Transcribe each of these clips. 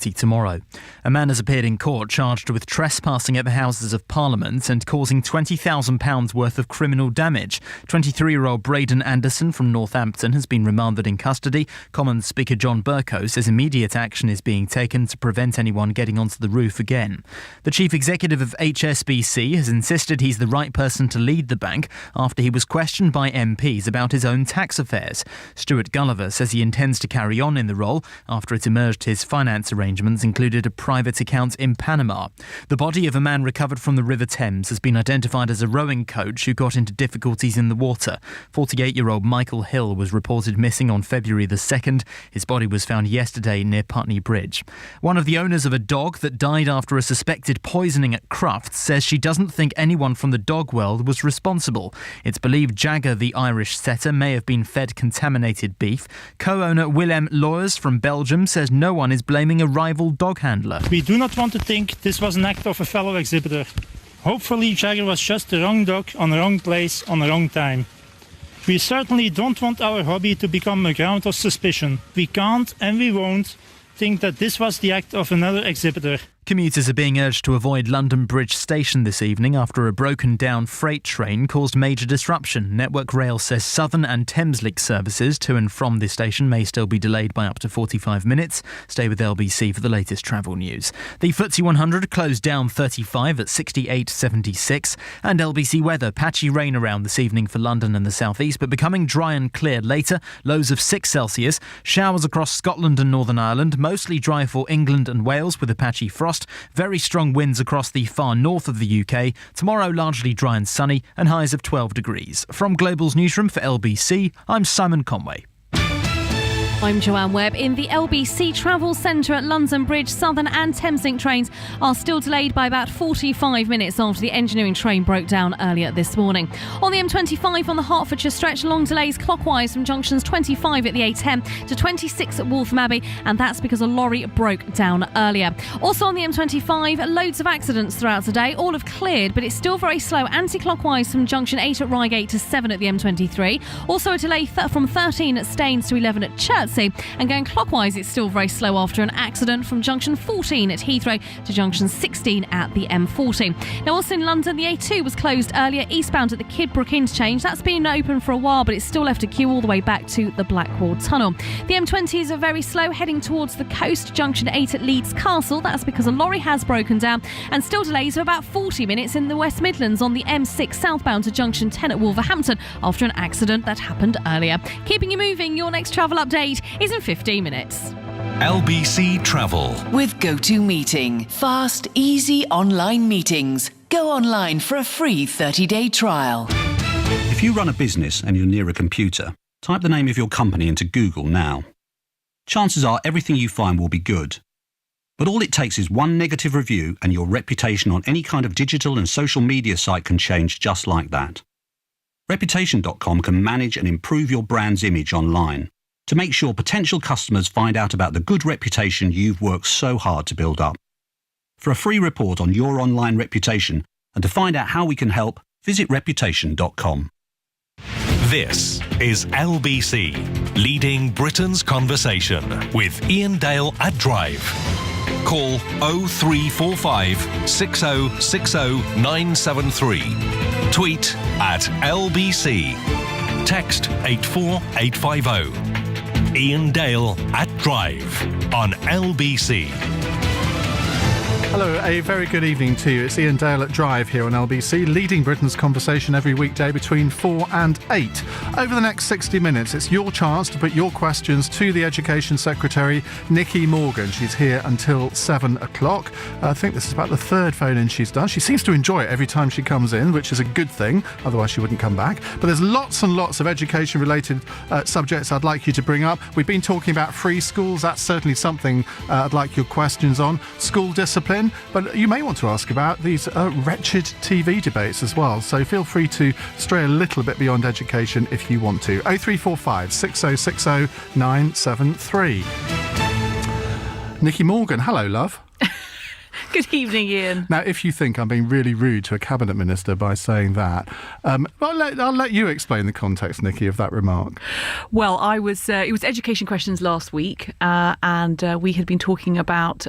9:30 tomorrow. A man has appeared in court charged with trespassing at the Houses of Parliament and causing £20,000 worth of criminal damage. 23-year-old Braden Anderson from Northampton has been remanded in custody. Commons Speaker John Bercow says immediate action is being taken to prevent anyone getting onto the roof again. The chief executive of HSBC has insisted he's the right person to lead the bank after he was questioned by MPs about his own tax affairs. Stuart Gulliver says he intends to carry on in the role after it emerged his finance arrangements included a private account in Panama. The body of a man recovered from the River Thames has been identified as a rowing coach who got into difficulties in the water. 48-year-old Michael Hill was reported missing on February the 2nd. His body was found yesterday near Putney Bridge. One of the owners of a dog that died after a suspected poisoning at Crufts says she doesn't think anyone from the dog world was responsible. It's believed Jagger, the Irish setter, may have been fed contaminated beef. Co-owner Willem Loers from Belgium says no one is blaming a rival dog handler. We do not want to think this was an act of a fellow exhibitor. Hopefully Jagger was just the wrong dog on the wrong place on the wrong time. We certainly don't want our hobby to become a ground of suspicion. We can't and we won't think that this was the act of another exhibitor. Commuters are being urged to avoid London Bridge Station this evening after a broken-down freight train caused major disruption. Network Rail says Southern and Thameslink services to and from the station may still be delayed by up to 45 minutes. Stay with LBC for the latest travel news. The FTSE 100 closed down 35 at 68.76. And LBC weather, patchy rain around this evening for London and the southeast, but becoming dry and clear later. Lows of 6 Celsius. Showers across Scotland and Northern Ireland, mostly dry for England and Wales with a patchy frost. Very strong winds across the far north of the UK. Tomorrow largely dry and sunny and highs of 12 degrees. From Global's newsroom for LBC, I'm Simon Conway. I'm Joanne Webb. In the LBC Travel Centre at London Bridge, Southern and Thameslink trains are still delayed by about 45 minutes after the engineering train broke down earlier this morning. On the M25 on the Hertfordshire stretch, long delays clockwise from junctions 25 at the A10 to 26 at Waltham Abbey, and that's because a lorry broke down earlier. Also on the M25, loads of accidents throughout today. All have cleared, but it's still very slow anti-clockwise from junction 8 at Reigate to 7 at the M23. Also a delay from 13 at Staines to 11 at Chertsey. And going clockwise, it's still very slow after an accident from junction 14 at Heathrow to junction 16 at the M40. Now, also in London, the A2 was closed earlier eastbound at the Kidbrooke interchange. That's been open for a while, but it's still left a queue all the way back to the Blackwall Tunnel. The M20s are very slow heading towards the coast, junction 8 at Leeds Castle. That's because a lorry has broken down, and still delays of about 40 minutes in the West Midlands on the M6 southbound to junction 10 at Wolverhampton after an accident that happened earlier. Keeping you moving, your next travel update is in 15 minutes. LBC Travel with GoToMeeting. Fast, easy online meetings. Go online for a free 30-day trial. If you run a business and you're near a computer, type the name of your company into Google now. Chances are everything you find will be good. But all it takes is one negative review and your reputation on any kind of digital and social media site can change just like that. Reputation.com can manage and improve your brand's image online to make sure potential customers find out about the good reputation you've worked so hard to build up. For a free report on your online reputation and to find out how we can help, visit reputation.com. This is LBC, leading Britain's conversation with Iain Dale at Drive. Call 0345 6060 973. Tweet at LBC. Text 84850. Iain Dale at Drive on LBC. Hello, a very good evening to you. It's Iain Dale at Drive here on LBC, leading Britain's conversation every weekday between 4 and 8. Over the next 60 minutes, it's your chance to put your questions to the Education Secretary, Nicky Morgan. She's here until 7 o'clock. I think this is about the third phone-in she's done. She seems to enjoy it every time she comes in, which is a good thing. Otherwise, she wouldn't come back. But there's lots and lots of education-related subjects I'd like you to bring up. We've been talking about free schools. That's certainly something I'd like your questions on. School discipline. But you may want to ask about these wretched TV debates as well. So feel free to stray a little bit beyond education if you want to. 0345 6060 973. Nicky Morgan, hello, love. Good evening, Iain. Now, if you think I'm being really rude to a cabinet minister by saying that, I'll let you explain the context, Nicky, of that remark. Well, it was education questions last week, and we had been talking about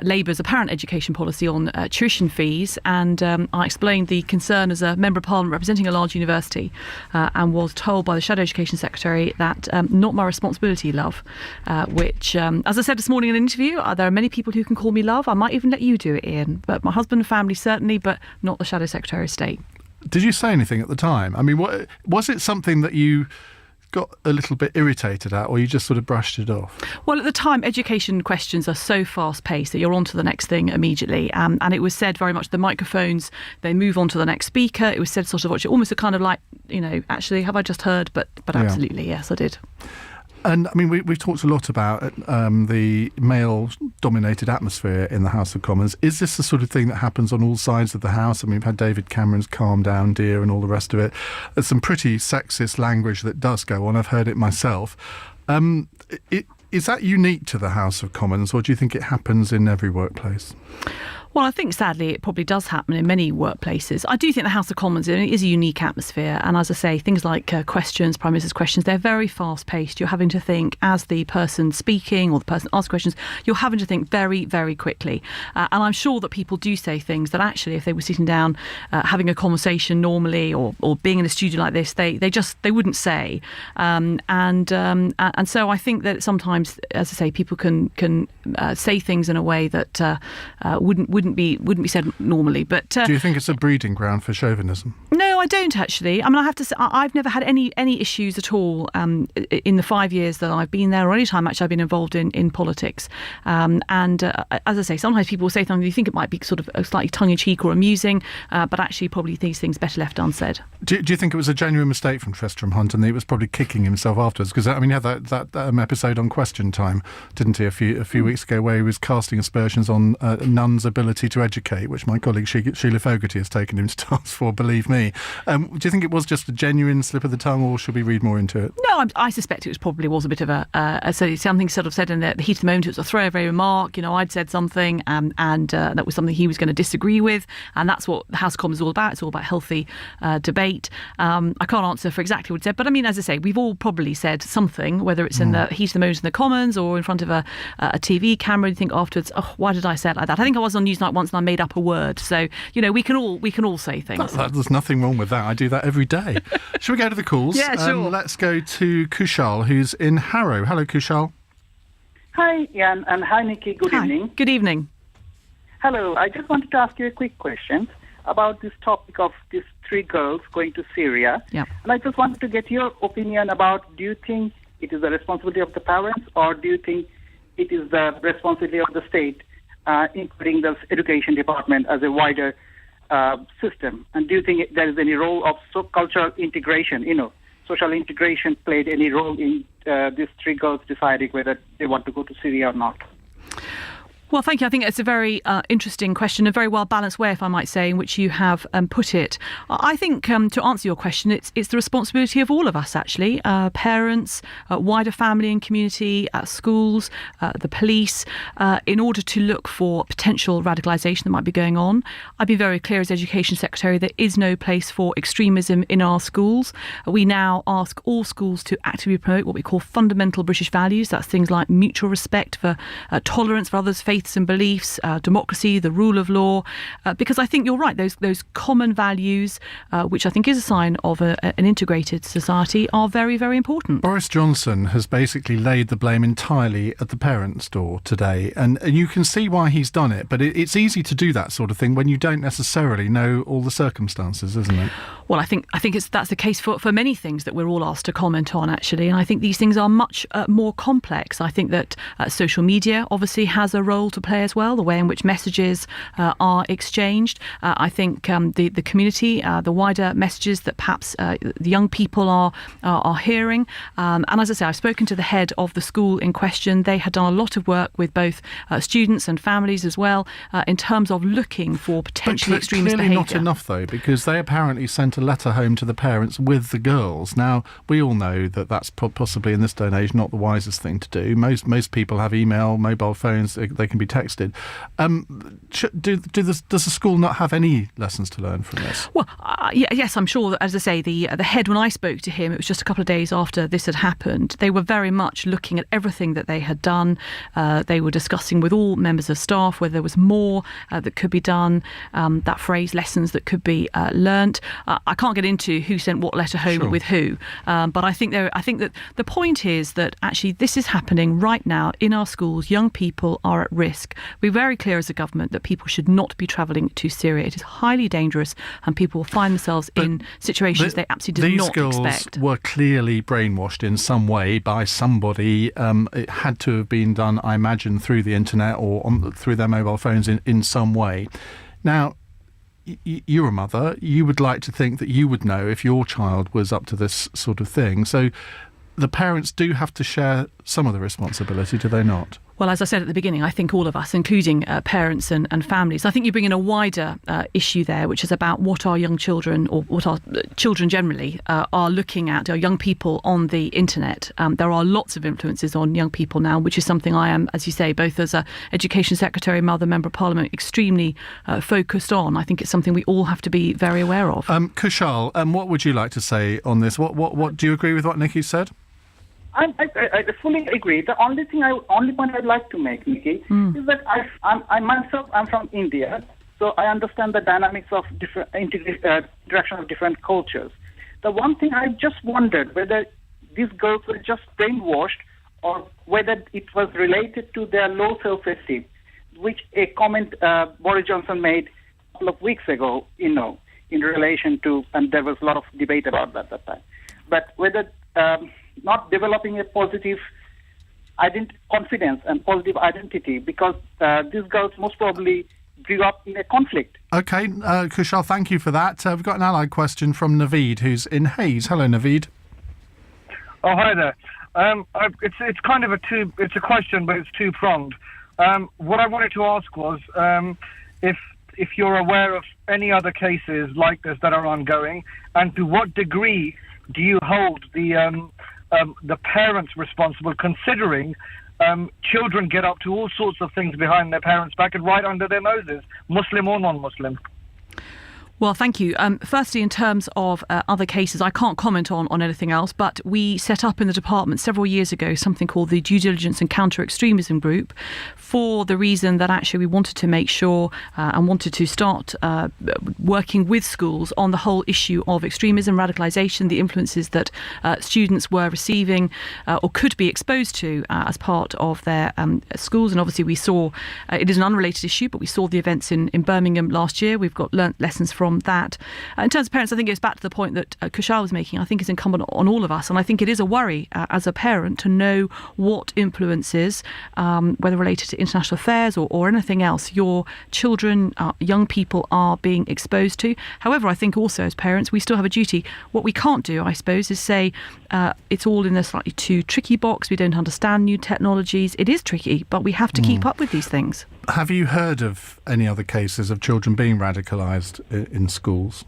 Labour's apparent education policy on tuition fees, and I explained the concern as a Member of Parliament representing a large university, and was told by the Shadow Education Secretary that not my responsibility, love, which, as I said this morning in an interview, there are many people who can call me love. I might even let you do it, Iain, but my husband and family certainly, but not the Shadow Secretary of State. Did you say anything at the time? I mean, was it something that you got a little bit irritated at, or you just sort of brushed it off? Well, at the time, education questions are so fast-paced that you're on to the next thing immediately. And it was said very much, the microphones, they move on to the next speaker. It was said sort of almost a kind of like, actually, have I just heard? But absolutely, yes, I did. And I mean, we've talked a lot about the male-dominated atmosphere in the House of Commons. Is this the sort of thing that happens on all sides of the House? I mean, we've had David Cameron's "Calm Down, Dear" and all the rest of it. There's some pretty sexist language that does go on. I've heard it myself. Is that unique to the House of Commons, or do you think it happens in every workplace? Well, I think, sadly, it probably does happen in many workplaces. I do think the House of Commons is a unique atmosphere. And as I say, things like questions, Prime Minister's questions, they're very fast-paced. You're having to think, as the person speaking or the person asking questions, you're having to think very, very quickly. And I'm sure that people do say things that actually, if they were sitting down having a conversation normally or being in a studio like this, they wouldn't say. And so I think that sometimes, as I say, people can say things in a way that wouldn't be said normally. But do you think it's a breeding ground for chauvinism? No, I don't actually. I mean, I have to say, I've never had any issues at all in the 5 years that I've been there, or any time actually I've been involved in politics. And as I say, sometimes people will say something you think it might be sort of slightly tongue-in-cheek or amusing, but actually probably these things better left unsaid. Do you think it was a genuine mistake from Tristram Hunt, and he was probably kicking himself afterwards? Because I mean, he had that episode on Question Time, didn't he, a few weeks ago, where he was casting aspersions on nuns' ability to educate, which my colleague Sheila Fogarty has taken him to task for, believe me. Do you think it was just a genuine slip of the tongue, or should we read more into it? No, I suspect it probably was a bit of something sort of said in the heat of the moment. It was a throwaway remark. I'd said something, and that was something he was going to disagree with, and that's what the House of Commons is all about. It's all about healthy debate. I can't answer for exactly what he said, but I mean, as I say, we've all probably said something, whether it's in the heat of the moment in the Commons or in front of a TV camera, and you think afterwards, oh, why did I say it like that? I think I was on Newsnight once and I made up a word. So, we can all say things. There's nothing wrong with that. I do that every day. Shall we go to the calls? Yeah, sure. Let's go to Kushal, who's in Harrow. Hello, Kushal. Hi, Iain, and hi, Nicky. Good evening. Good evening. Hello. I just wanted to ask you a quick question about this topic of these 3 girls going to Syria. Yeah. And I just wanted to get your opinion about, do you think it is the responsibility of the parents, or do you think it is the responsibility of the state, including the education department as a wider system? And do you think there is any role of cultural integration, social integration played any role in these 3 girls deciding whether they want to go to Syria or not? Well, thank you. I think it's a very interesting question, a very well-balanced way, if I might say, in which you have put it. I think, to answer your question, it's the responsibility of all of us, actually, parents, wider family and community, schools, the police, in order to look for potential radicalisation that might be going on. I've been very clear as Education Secretary, there is no place for extremism in our schools. We now ask all schools to actively promote what we call fundamental British values. That's things like mutual respect for tolerance for others' faiths and beliefs, democracy, the rule of law, because I think you're right, those common values, which I think is a sign of an integrated society, are very, very important. Boris Johnson has basically laid the blame entirely at the parents' door today, and you can see why he's done it, but it's easy to do that sort of thing when you don't necessarily know all the circumstances, isn't it? Well, I think that's the case for many things that we're all asked to comment on, actually, and I think these things are much more complex. I think that social media obviously has a role to play as well, the way in which messages are exchanged. I think the community, the wider messages that perhaps the young people are hearing. And as I say, I've spoken to the head of the school in question. They had done a lot of work with both students and families as well in terms of looking for potentially extremist behaviour. Clearly not enough, though, because they apparently sent sent a letter home to the parents with the girls. Now, we all know that that's possibly in this day and age not the wisest thing to do. Most people have email, mobile phones, they can be texted. Does the school not have any lessons to learn from this? Well, yes, I'm sure that, as I say, the head, when I spoke to him, it was just a couple of days after this had happened, they were very much looking at everything that they had done. They were discussing with all members of staff whether there was more that could be done. That phrase, lessons that could be learnt. I can't get into who sent what letter home with who, but I think that the point is that actually this is happening right now in our schools. Young people are at risk. We're very clear as a government that people should not be travelling to Syria. It is highly dangerous, and people will find themselves in situations they absolutely did not expect. These girls were clearly brainwashed in some way by somebody. It had to have been done, I imagine, through the internet or through their mobile phones in some way. Now, you're a mother. You would like to think that you would know if your child was up to this sort of thing. So the parents do have to share some of the responsibility, do they not? Well, as I said at the beginning, I think all of us, including parents and families, I think you bring in a wider issue there, which is about what our young children, or what our children generally are looking at, our young people on the internet. There are lots of influences on young people now, which is something I am, as you say, both as a Education Secretary, Mother, Member of Parliament, extremely focused on. I think it's something we all have to be very aware of. Kushal, what would you like to say on this? What do you agree with what Nicky said? I fully agree. The only point I'd like to make, Nicky, is that I myself am from India, so I understand the dynamics of different interaction of different cultures. The one thing I just wondered whether these girls were just brainwashed or whether it was related to their low self-esteem, which a comment Boris Johnson made a couple of weeks ago, in relation to, and there was a lot of debate about that at that time. But whether not developing a positive confidence and positive identity, because these girls most probably grew up in a conflict. OK, Kushal, thank you for that. We've got an allied question from Naveed, who's in Hayes. Hello, Naveed. Oh, hi there. It's kind of it's a question, but it's two-pronged. What I wanted to ask was if you're aware of any other cases like this that are ongoing, and to what degree do you hold the parents responsible, considering children get up to all sorts of things behind their parents' back and right under their noses, Muslim or non-Muslim? Well, thank you. Firstly, in terms of other cases, I can't comment on anything else, but we set up in the department several years ago something called the Due Diligence and Counter-Extremism Group, for the reason that actually we wanted to make sure and wanted to start working with schools on the whole issue of extremism, radicalisation, the influences that students were receiving or could be exposed to as part of their schools. And obviously we saw, it is an unrelated issue, but we saw the events in Birmingham last year. We've learnt lessons from that. In terms of parents, I think it goes back to the point that Kushal was making. I think it's incumbent on all of us, and I think it is a worry as a parent to know what influences, whether related to international affairs or anything else, your children, young people are being exposed to. However, I think also as parents, we still have a duty. What we can't do, I suppose, is say it's all in a slightly too tricky box. We don't understand new technologies. It is tricky, but we have to keep up with these things. Have you heard of any other cases of children being radicalised in schools?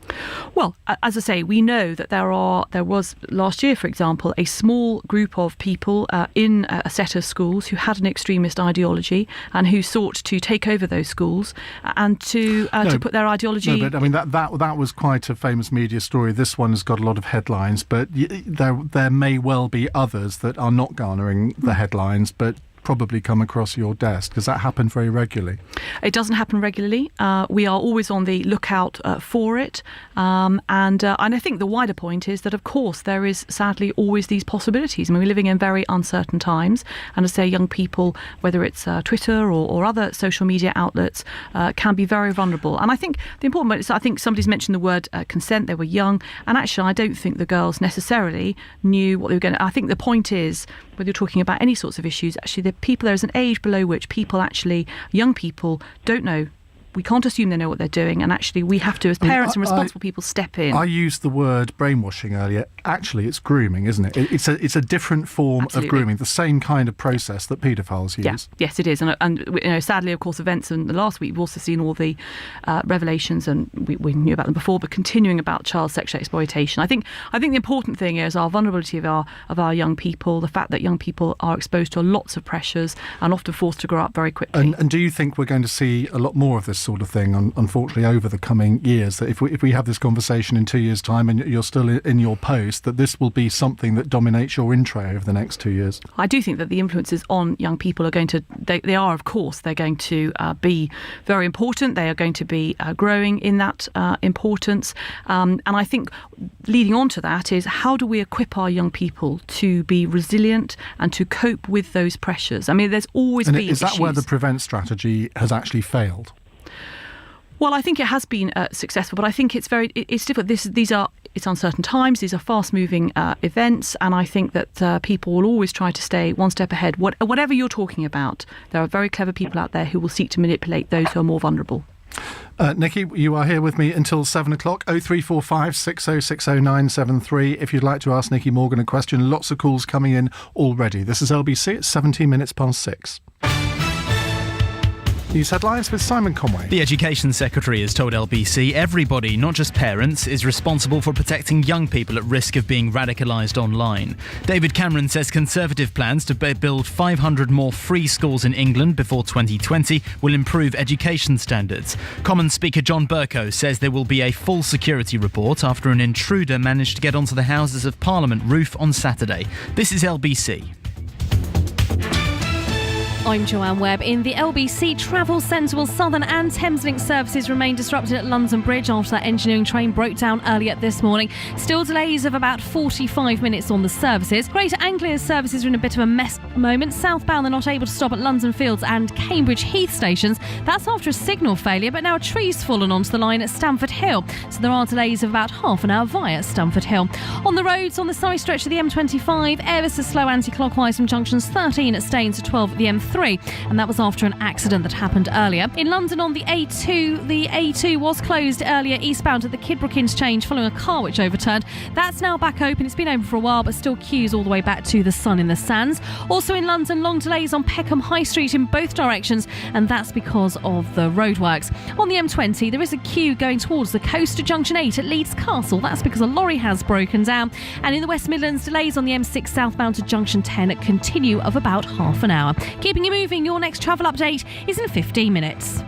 Well, as I say, we know that there was last year, for example, a small group of people in a set of schools who had an extremist ideology and who sought to take over those schools and to put their ideology... No, but I mean, that was quite a famous media story. This one has got a lot of headlines, but there may well be others that are not garnering the headlines, but probably come across your desk. Does that happen very regularly? It doesn't happen regularly. We are always on the lookout for it. And I think the wider point is that, of course, there is sadly always these possibilities. I mean, we're living in very uncertain times. And as I say, young people, whether it's Twitter or other social media outlets, can be very vulnerable. And I think the important point is, I think somebody's mentioned the word consent. They were young. And actually, I don't think the girls necessarily knew what they were going to... I think the point is, whether you're talking about any sorts of issues, actually, there's an age below which young people don't know we can't assume they know what they're doing, and actually we have to, as parents and responsible people, step in. I used the word brainwashing earlier. Actually, it's grooming, isn't it? It's a different form of grooming, the same kind of process that paedophiles use. Yeah. Yes, it is. And sadly, of course, events in the last week, we've also seen all the revelations, and we knew about them before, but continuing about child sexual exploitation. I think the important thing is our vulnerability of our young people, the fact that young people are exposed to lots of pressures and often forced to grow up very quickly. And do you think we're going to see a lot more of this sort of thing, unfortunately, over the coming years? That if we have this conversation in 2 years' time and you're still in your post, that this will be something that dominates your intro over the next 2 years? I do think that the influences on young people are going to, they are, of course, they're going to be very important. They are going to be growing in that importance. And I think leading on to that is, how do we equip our young people to be resilient and to cope with those pressures? I mean, there's always been issues. Is that where the prevent strategy has actually failed? Well, I think it has been successful, but I think it's difficult. It's uncertain times. These are fast-moving events, and I think that people will always try to stay one step ahead. Whatever you're talking about, there are very clever people out there who will seek to manipulate those who are more vulnerable. Nicky, you are here with me until 7 o'clock. 0345 6060 973. If you'd like to ask Nicky Morgan a question, lots of calls coming in already. This is LBC. It's 17 minutes past 6. News headlines with Simon Conway. The Education Secretary has told LBC everybody, not just parents, is responsible for protecting young people at risk of being radicalised online. David Cameron says Conservative plans to build 500 more free schools in England before 2020 will improve education standards. Commons Speaker John Bercow says there will be a full security report after an intruder managed to get onto the Houses of Parliament roof on Saturday. This is LBC. I'm Joanne Webb. In the LBC Travel Centre, well, Southern and Thameslink services remain disrupted at London Bridge after that engineering train broke down earlier this morning. Still delays of about 45 minutes on the services. Greater Anglia's services are in a bit of a mess at the moment. Southbound, they're not able to stop at London Fields and Cambridge Heath stations. That's after a signal failure, but now a tree's fallen onto the line at Stamford Hill. So there are delays of about half an hour via Stamford Hill. On the roads, on the Surrey stretch of the M25, ever so slow anti-clockwise from junctions 13 at Staines to 12 at the M3. And that was after an accident that happened earlier. In London on the A2 was closed earlier eastbound at the Kidbrooke interchange following a car which overturned. That's now back open. It's been open for a while, but still queues all the way back to the Sun in the Sands. Also in London, long delays on Peckham High Street in both directions, and that's because of the roadworks. On the M20, there is a queue going towards the coast at junction 8 at Leeds Castle. That's because a lorry has broken down. And in the West Midlands, delays on the M6 southbound to junction 10 continue of about half an hour. Keeping you moving, your next travel update is in 15 minutes.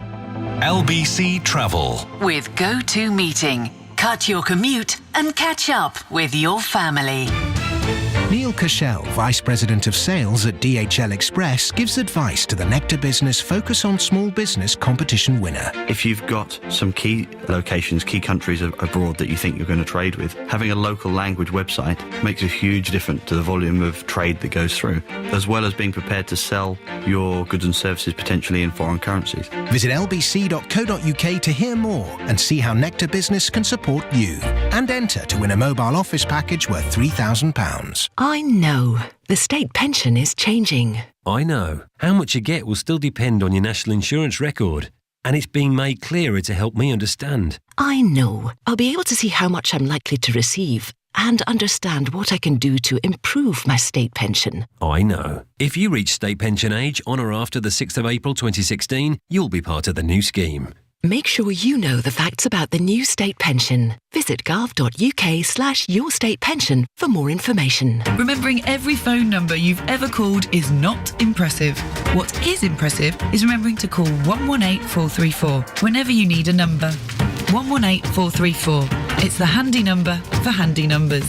LBC Travel. With GoToMeeting. Cut your commute and catch up with your family. Neil Cashel, Vice President of Sales at DHL Express, gives advice to the Nectar Business Focus on Small Business competition winner. If you've got some key locations, key countries abroad that you think you're going to trade with, having a local language website makes a huge difference to the volume of trade that goes through, as well as being prepared to sell your goods and services potentially in foreign currencies. Visit lbc.co.uk to hear more and see how Nectar Business can support you. And enter to win a mobile office package worth £3,000. I know. The state pension is changing. I know. How much you get will still depend on your national insurance record. And it's being made clearer to help me understand. I know. I'll be able to see how much I'm likely to receive and understand what I can do to improve my state pension. I know. If you reach state pension age on or after the 6th of April 2016, you'll be part of the new scheme. Make sure you know the facts about the new state pension. Visit gov.uk/yourstatepension for more information. Remembering every phone number you've ever called is not impressive. What is impressive is remembering to call 118434 whenever you need a number. 118434. It's the handy number for handy numbers.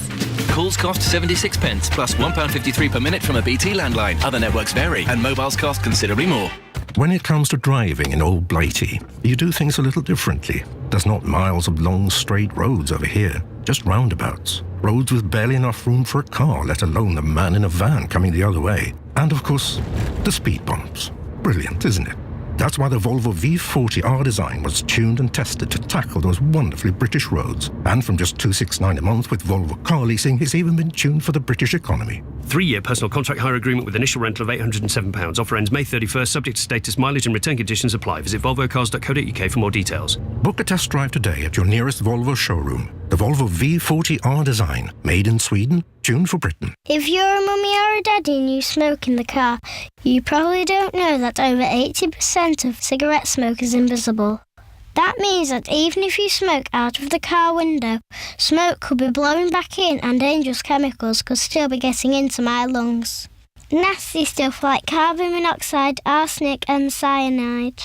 Calls cost 76p plus £1.53 per minute from a BT landline. Other networks vary and mobiles cost considerably more. When it comes to driving in Old Blighty, you do things a little differently. There's not miles of long, straight roads over here, just roundabouts. Roads with barely enough room for a car, let alone the man in a van coming the other way. And of course, the speed bumps. Brilliant, isn't it? That's why the Volvo V40R design was tuned and tested to tackle those wonderfully British roads. And from just $269 a month with Volvo car leasing, it's even been tuned for the British economy. 3-year personal contract hire agreement with initial rental of £807. Offer ends May 31st, subject to status, mileage and return conditions apply. Visit volvocars.co.uk for more details. Book a test drive today at your nearest Volvo showroom. The Volvo V40R design, made in Sweden, tuned for Britain. If you're a mummy or a daddy and you smoke in the car, you probably don't know that over 80% of cigarette smoke is invisible. That means that even if you smoke out of the car window, smoke could be blowing back in and dangerous chemicals could still be getting into my lungs. Nasty stuff like carbon monoxide, arsenic and cyanide.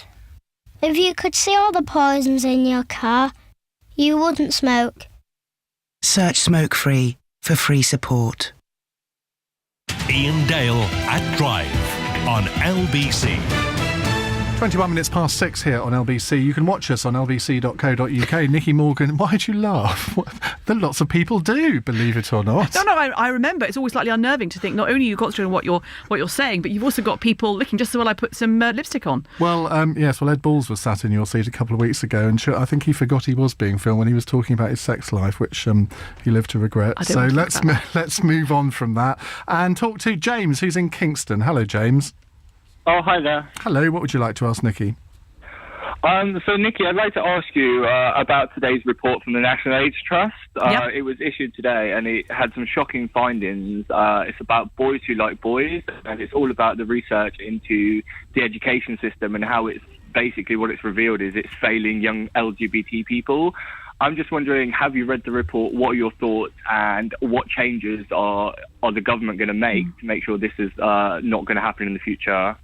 If you could see all the poisons in your car, you wouldn't smoke. Search Smoke Free for free support. Iain Dale at Drive on LBC. 21 minutes past 6 here on LBC. You can watch us on lbc.co.uk. Nicky Morgan, why'd you laugh? Lots of people do, believe it or not. No, I remember. It's always slightly unnerving to think not only you've concentrating on what you're saying, but you've also got people looking just as well I put some lipstick on. Well, yes, Ed Balls was sat in your seat a couple of weeks ago, and I think he forgot he was being filmed when he was talking about his sex life, which he lived to regret. So let's move on from that and talk to James, who's in Kingston. Hello, James. Oh, hi there. Hello, what would you like to ask Nicky? So, Nicky, I'd like to ask you about today's report from the National AIDS Trust. It was issued today, and it had some shocking findings. It's about boys who like boys, and it's all about the research into the education system and how it's basically what it's revealed is it's failing young LGBT people. I'm just wondering, have you read the report? What are your thoughts, and what changes are the government going to make sure this is not going to happen in the future?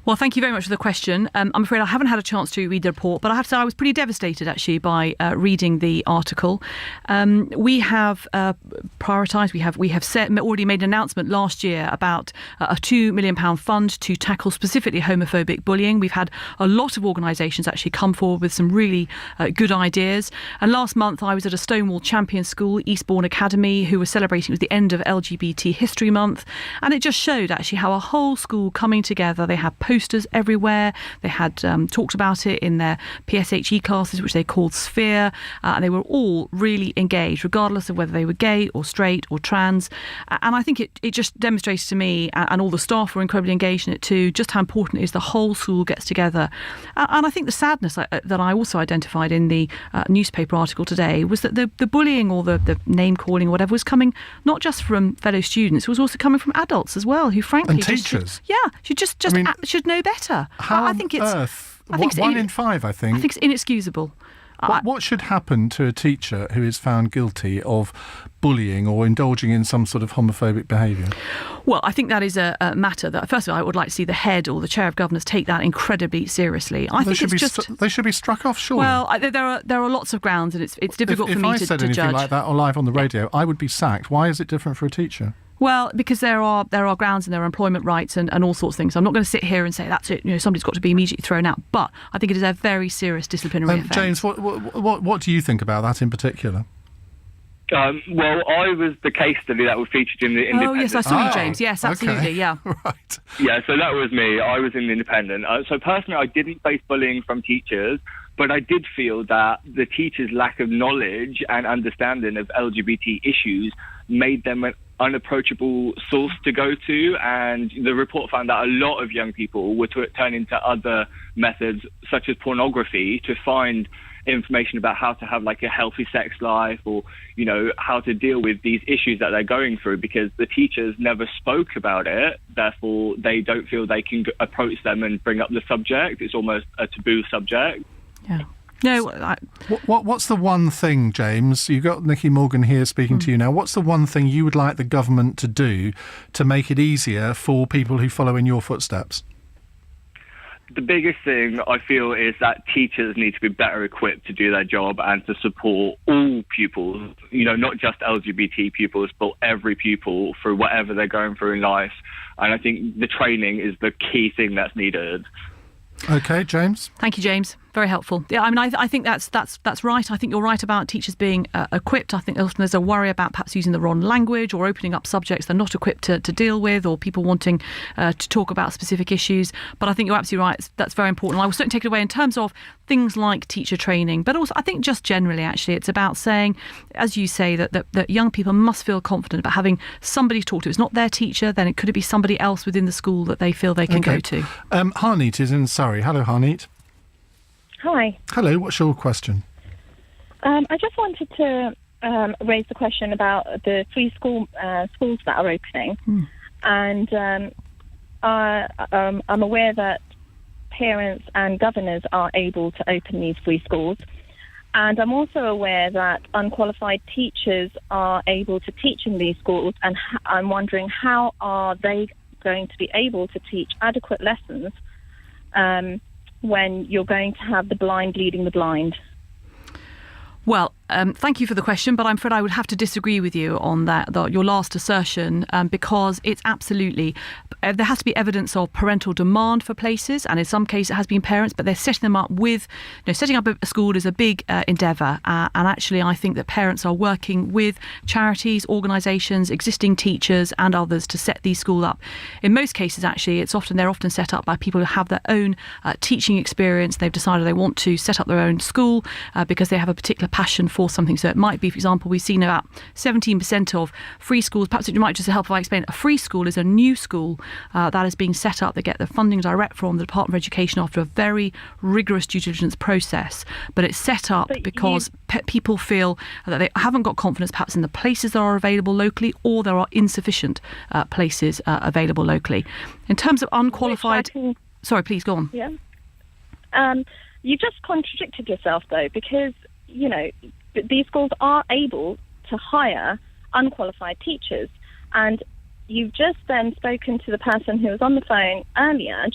Well, thank you very much for the question. I'm afraid I haven't had a chance to read the report, but I have to say I was pretty devastated, actually, by reading the article. We have prioritised, we have already made an announcement last year about a £2 million fund to tackle specifically homophobic bullying. We've had a lot of organisations actually come forward with some really good ideas. And last month I was at a Stonewall champion school, Eastbourne Academy, who were celebrating, it was the end of LGBT History Month. And it just showed actually how a whole school coming together. They had posters everywhere. They had talked about it in their PSHE classes, which they called Sphere, and they were all really engaged, regardless of whether they were gay or straight or trans. And I think it just demonstrates to me, and all the staff were incredibly engaged in it too, just how important it is the whole school gets together. And I think the sadness that I also identified in the newspaper article today was that the bullying or the name calling or whatever was coming not just from fellow students, it was also coming from adults as well, who frankly and teachers. Should know better. How on earth? One in five, I think. I think it's inexcusable. What should happen to a teacher who is found guilty of bullying or indulging in some sort of homophobic behaviour? Well, I think that is a matter that, first of all, I would like to see the head or the chair of governors take that incredibly seriously. They should be struck off, surely. Well, there are lots of grounds, and it's difficult for me to judge. If I said anything like that or live on the radio, I would be sacked. Why is it different for a teacher? Well, because there are grounds and there are employment rights and all sorts of things. So I'm not going to sit here and say that's it. Somebody's got to be immediately thrown out. But I think it is a very serious disciplinary offence. James, what do you think about that in particular? Well, I was the case study that was featured in the Independent. Oh, yes, I saw you, James. Yes, absolutely, okay. Yeah. Right. Yeah, so that was me. I was in the Independent. So personally, I didn't face bullying from teachers, but I did feel that the teachers' lack of knowledge and understanding of LGBT issues made them an unapproachable source to go to, and the report found that a lot of young people were turning to other methods, such as pornography, to find information about how to have like a healthy sex life, or how to deal with these issues that they're going through, because the teachers never spoke about it. Therefore, they don't feel they can approach them and bring up the subject. It's almost a taboo subject. Yeah. No. What's the one thing, James? You've got Nicky Morgan here speaking to you now. What's the one thing you would like the government to do to make it easier for people who follow in your footsteps? The biggest thing I feel is that teachers need to be better equipped to do their job and to support all pupils, not just LGBT pupils, but every pupil through whatever they're going through in life. And I think the training is the key thing that's needed. OK, James? Thank you, James. Very helpful. Yeah, I mean, I think that's right. I think you're right about teachers being equipped. I think often there's a worry about perhaps using the wrong language or opening up subjects they're not equipped to deal with, or people wanting to talk about specific issues. But I think you're absolutely right. That's very important. I will certainly take it away in terms of things like teacher training, but also I think just generally, actually, it's about saying, as you say, that young people must feel confident about having somebody to talk to. It's not their teacher, then it could be somebody else within the school that they feel they can go to. Harneet is in Surrey. Hello, Harneet. Hi. Hello, what's your question? I just wanted to raise the question about the free schools that are opening. And I'm aware that parents and governors are able to open these free schools. And I'm also aware that unqualified teachers are able to teach in these schools. And I'm wondering, how are they going to be able to teach adequate lessons when you're going to have the blind leading the blind? Well, thank you for the question, but I'm afraid I would have to disagree with you on that, your last assertion, because it's absolutely, there has to be evidence of parental demand for places, and in some cases it has been parents, but they're setting them up with, setting up a school is a big endeavour, and actually I think that parents are working with charities, organisations, existing teachers and others to set these schools up. In most cases, actually, they're often set up by people who have their own teaching experience. They've decided they want to set up their own school because they have a particular passion for something. So it might be, for example, we've seen about 17% of free schools. Perhaps it might just help if I explain. A free school is a new school that is being set up. They get the funding direct from the Department of Education after a very rigorous due diligence process. But it's set up because people feel that they haven't got confidence perhaps in the places that are available locally, or there are insufficient places available locally. In terms of unqualified... Sorry, please go on. Yeah. You just contradicted yourself, though, because these schools are able to hire unqualified teachers, and you've just then spoken to the person who was on the phone earlier,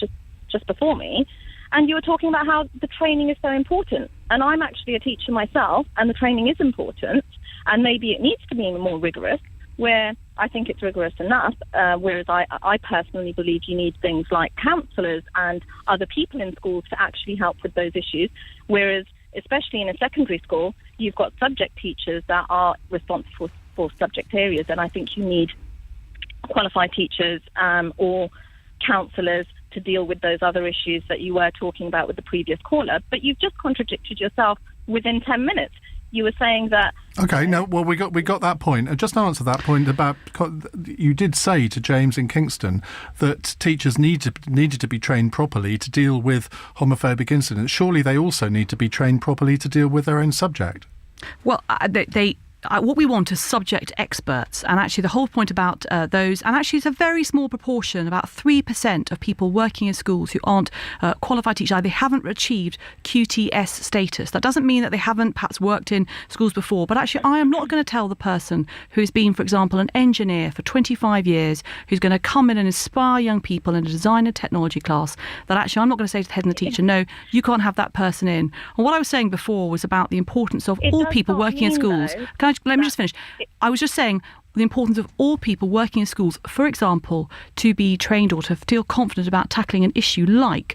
just before me, and you were talking about how the training is so important. And I'm actually a teacher myself, and the training is important, and maybe it needs to be more rigorous, where I think it's rigorous enough, whereas I personally believe you need things like counsellors and other people in schools to actually help with those issues, whereas especially in a secondary school, you've got subject teachers that are responsible for subject areas, and I think you need qualified teachers or counsellors to deal with those other issues that you were talking about with the previous caller. But you've just contradicted yourself within 10 minutes. You were saying that... Okay, no, well, we got that point. Just to answer that point about... You did say to James in Kingston that teachers needed to be trained properly to deal with homophobic incidents. Surely they also need to be trained properly to deal with their own subject. Well, what we want is subject experts, and actually the whole point about those, and actually it's a very small proportion, about 3% of people working in schools who aren't qualified teachers. They haven't achieved QTS status. That doesn't mean that they haven't perhaps worked in schools before, but actually I am not going to tell the person who's been, for example, an engineer for 25 years, who's going to come in and inspire young people in a design and technology class, that actually I'm not going to say to the head and the teacher, no, you can't have that person in. And what I was saying before was about the importance of all people working in schools. Let me just finish. I was just saying the importance of all people working in schools, for example, to be trained or to feel confident about tackling an issue like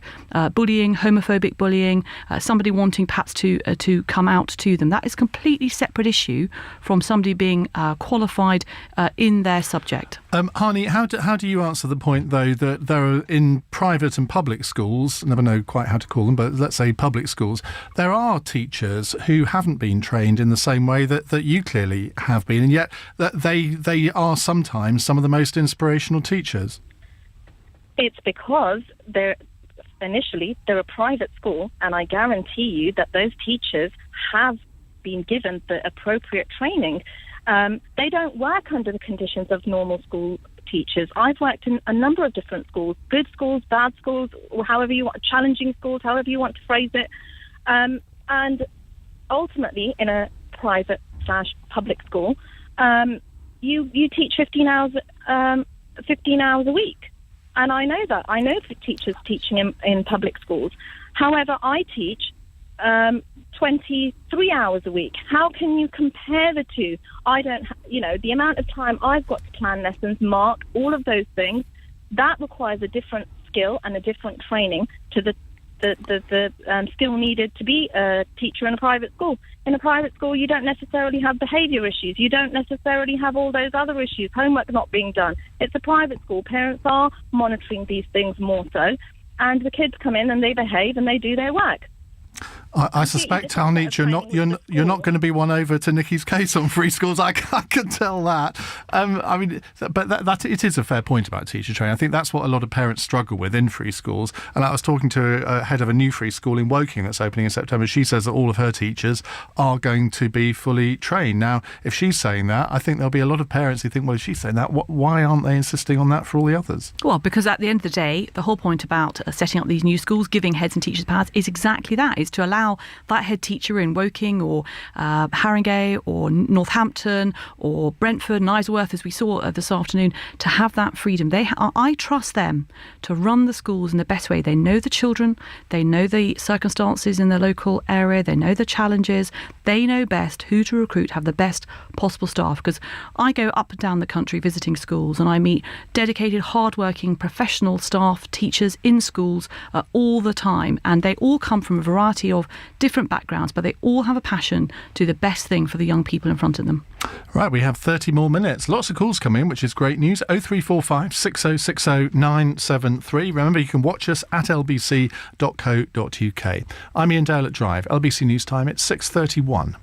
bullying, homophobic bullying, somebody wanting perhaps to come out to them. That is a completely separate issue from somebody being qualified in their subject. Hani, how do you answer the point, though, that there are in private and public schools, never know quite how to call them, but let's say public schools, there are teachers who haven't been trained in the same way that you clearly have been, and yet that they are sometimes some of the most inspirational teachers? It's because they're a private school, and I guarantee you that those teachers have been given the appropriate training. They don't work under the conditions of normal school teachers. I've worked in a number of different schools, good schools, bad schools, or however you want, challenging schools, however you want to phrase it. And ultimately, in a private/public school, you teach 15 hours a week. And I know that. I know for teachers teaching in public schools. However, I teach 23 hours a week. How can you compare the two? I don't, the amount of time I've got to plan lessons, mark, all of those things, that requires a different skill and a different training to the the skill needed to be a teacher in a private school. In a private school, you don't necessarily have behaviour issues. You don't necessarily have all those other issues, homework not being done. It's a private school. Parents are monitoring these things more so, and the kids come in and they behave and they do their work. I suspect, Talneet, you're not going to be won over to Nicky's case on free schools. I can tell that. But that it is a fair point about teacher training. I think that's what a lot of parents struggle with in free schools. And I was talking to a head of a new free school in Woking that's opening in September. She says that all of her teachers are going to be fully trained. Now, if she's saying that, I think there'll be a lot of parents who think, well, if she's saying that, why aren't they insisting on that for all the others? Well, because at the end of the day, the whole point about setting up these new schools, giving heads and teachers powers, is exactly that, is to allow that head teacher in Woking or Haringey or Northampton or Brentford and Isleworth, as we saw this afternoon, to have that freedom. I trust them to run the schools in the best way. They know the children, they know the circumstances in the local area, they know the challenges, they know best who to recruit, have the best possible staff. Because I go up and down the country visiting schools and I meet dedicated, hard-working, professional staff, teachers in schools all the time, and they all come from a variety of different backgrounds, but they all have a passion to do the best thing for the young people in front of them. Right, we have 30 more minutes. Lots of calls coming in, which is great news. 0345 6060 973. Remember, you can watch us at lbc.co.uk. I'm Iain Dale at Drive. LBC News Time, it's 6:31.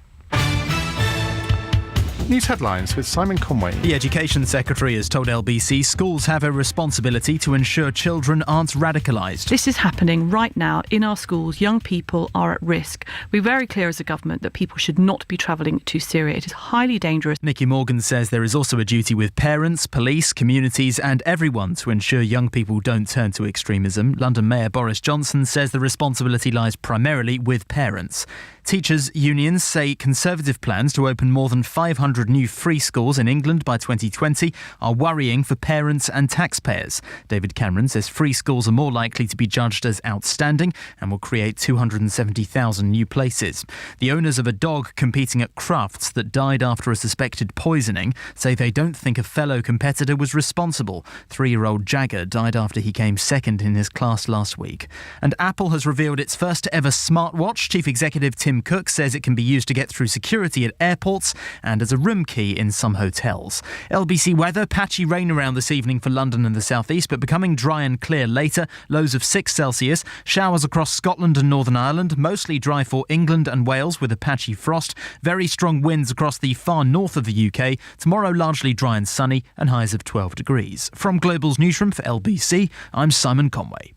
News headlines with Simon Conway. The Education Secretary has told LBC schools have a responsibility to ensure children aren't radicalised. This is happening right now in our schools. Young people are at risk. We're very clear as a government that people should not be travelling to Syria. It is highly dangerous. Nicky Morgan says there is also a duty with parents, police, communities and everyone to ensure young people don't turn to extremism. London Mayor Boris Johnson says the responsibility lies primarily with parents. Teachers' unions say Conservative plans to open more than 500 new free schools in England by 2020 are worrying for parents and taxpayers. David Cameron says free schools are more likely to be judged as outstanding and will create 270,000 new places. The owners of a dog competing at Crufts that died after a suspected poisoning say they don't think a fellow competitor was responsible. 3-year-old Jagger died after he came second in his class last week. And Apple has revealed its first ever smartwatch. Chief Executive Tim Cook says it can be used to get through security at airports and as a room key in some hotels. LBC weather, patchy rain around this evening for London and the southeast, but becoming dry and clear later. Lows of 6 Celsius. Showers across Scotland and Northern Ireland. Mostly dry for England and Wales with a patchy frost. Very strong winds across the far north of the UK. Tomorrow largely dry and sunny and highs of 12 degrees. From Global's newsroom for LBC, I'm Simon Conway.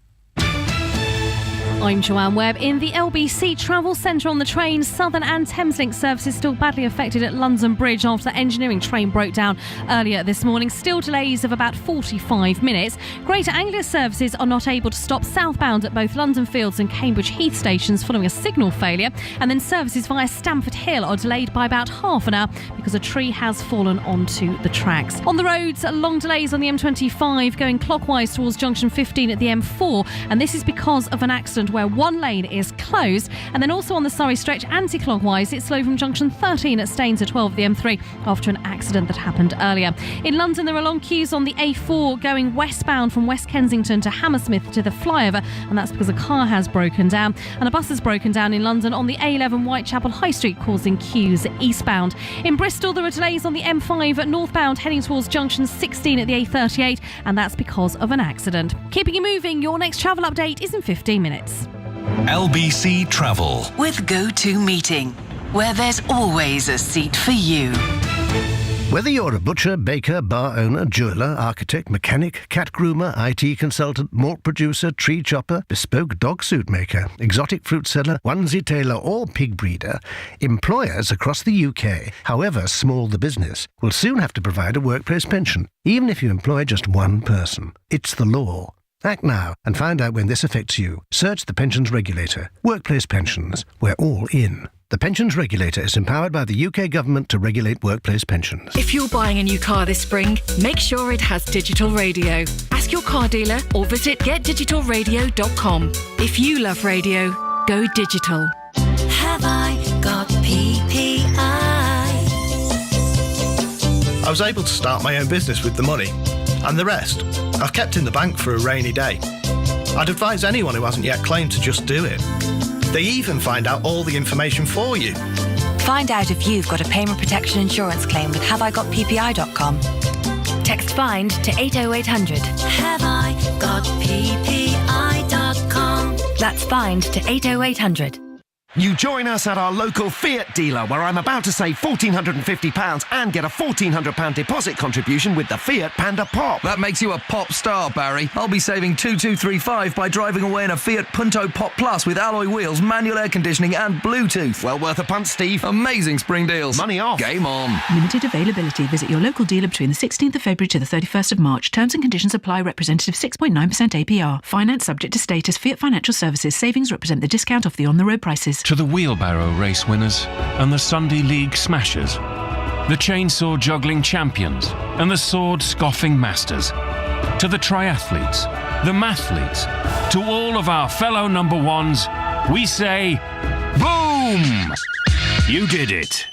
I'm Joanne Webb. In the LBC Travel Centre on the train, Southern and Thameslink services still badly affected at London Bridge after the engineering train broke down earlier this morning. Still delays of about 45 minutes. Greater Anglia services are not able to stop southbound at both London Fields and Cambridge Heath stations following a signal failure. And then services via Stamford Hill are delayed by about half an hour because a tree has fallen onto the tracks. On the roads, long delays on the M25 going clockwise towards junction 15 at the M4. And this is because of an accident where one lane is closed. And then also on the Surrey stretch anti-clockwise, it's slow from junction 13 at Staines at 12 at the M3 after an accident that happened earlier. In London, there are long queues on the A4 going westbound from West Kensington to Hammersmith to the flyover, and that's because a car has broken down. And a bus has broken down in London on the A11 Whitechapel High Street, causing queues eastbound. In Bristol, there are delays on the M5 northbound heading towards junction 16 at the A38, and that's because of an accident. Keeping you moving, your next travel update is in 15 minutes. LBC Travel With Go-To Meeting, where there's always a seat for you. Whether you're a butcher, baker, bar owner, jeweller, architect, mechanic, cat groomer, IT consultant, malt producer, tree chopper, bespoke dog suit maker, exotic fruit seller, onesie tailor or pig breeder, employers across the UK, however small the business, will soon have to provide a workplace pension, even if you employ just one person. It's the law. Act now and find out when this affects you. Search the Pensions Regulator. Workplace pensions. We're all in. The Pensions Regulator is empowered by the UK government to regulate workplace pensions. If you're buying a new car this spring, make sure it has digital radio. Ask your car dealer or visit getdigitalradio.com. If you love radio, go digital. Have I got PPI? I was able to start my own business with the money, and the rest I've kept in the bank for a rainy day. I'd advise anyone who hasn't yet claimed to just do it. They even find out all the information for you. Find out if you've got a payment protection insurance claim with haveigotppi.com. Text FIND to 80800. Have I got PPI.com? That's FIND to 80800. You join us at our local Fiat dealer, where I'm about to save £1,450 and get a £1,400 deposit contribution with the Fiat Panda Pop. That makes you a pop star, Barry. I'll be saving £2,235 by driving away in a Fiat Punto Pop Plus with alloy wheels, manual air conditioning and Bluetooth. Well worth a punt, Steve. Amazing spring deals. Money off. Game on. Limited availability. Visit your local dealer between the 16th of February to the 31st of March. Terms and conditions apply. Representative 6.9% APR. Finance subject to status. Fiat Financial Services. Savings represent the discount off the on-the-road prices. To the wheelbarrow race winners and the Sunday League smashers, the chainsaw juggling champions and the sword scoffing masters, to the triathletes, the mathletes, to all of our fellow number ones, we say, boom! You did it,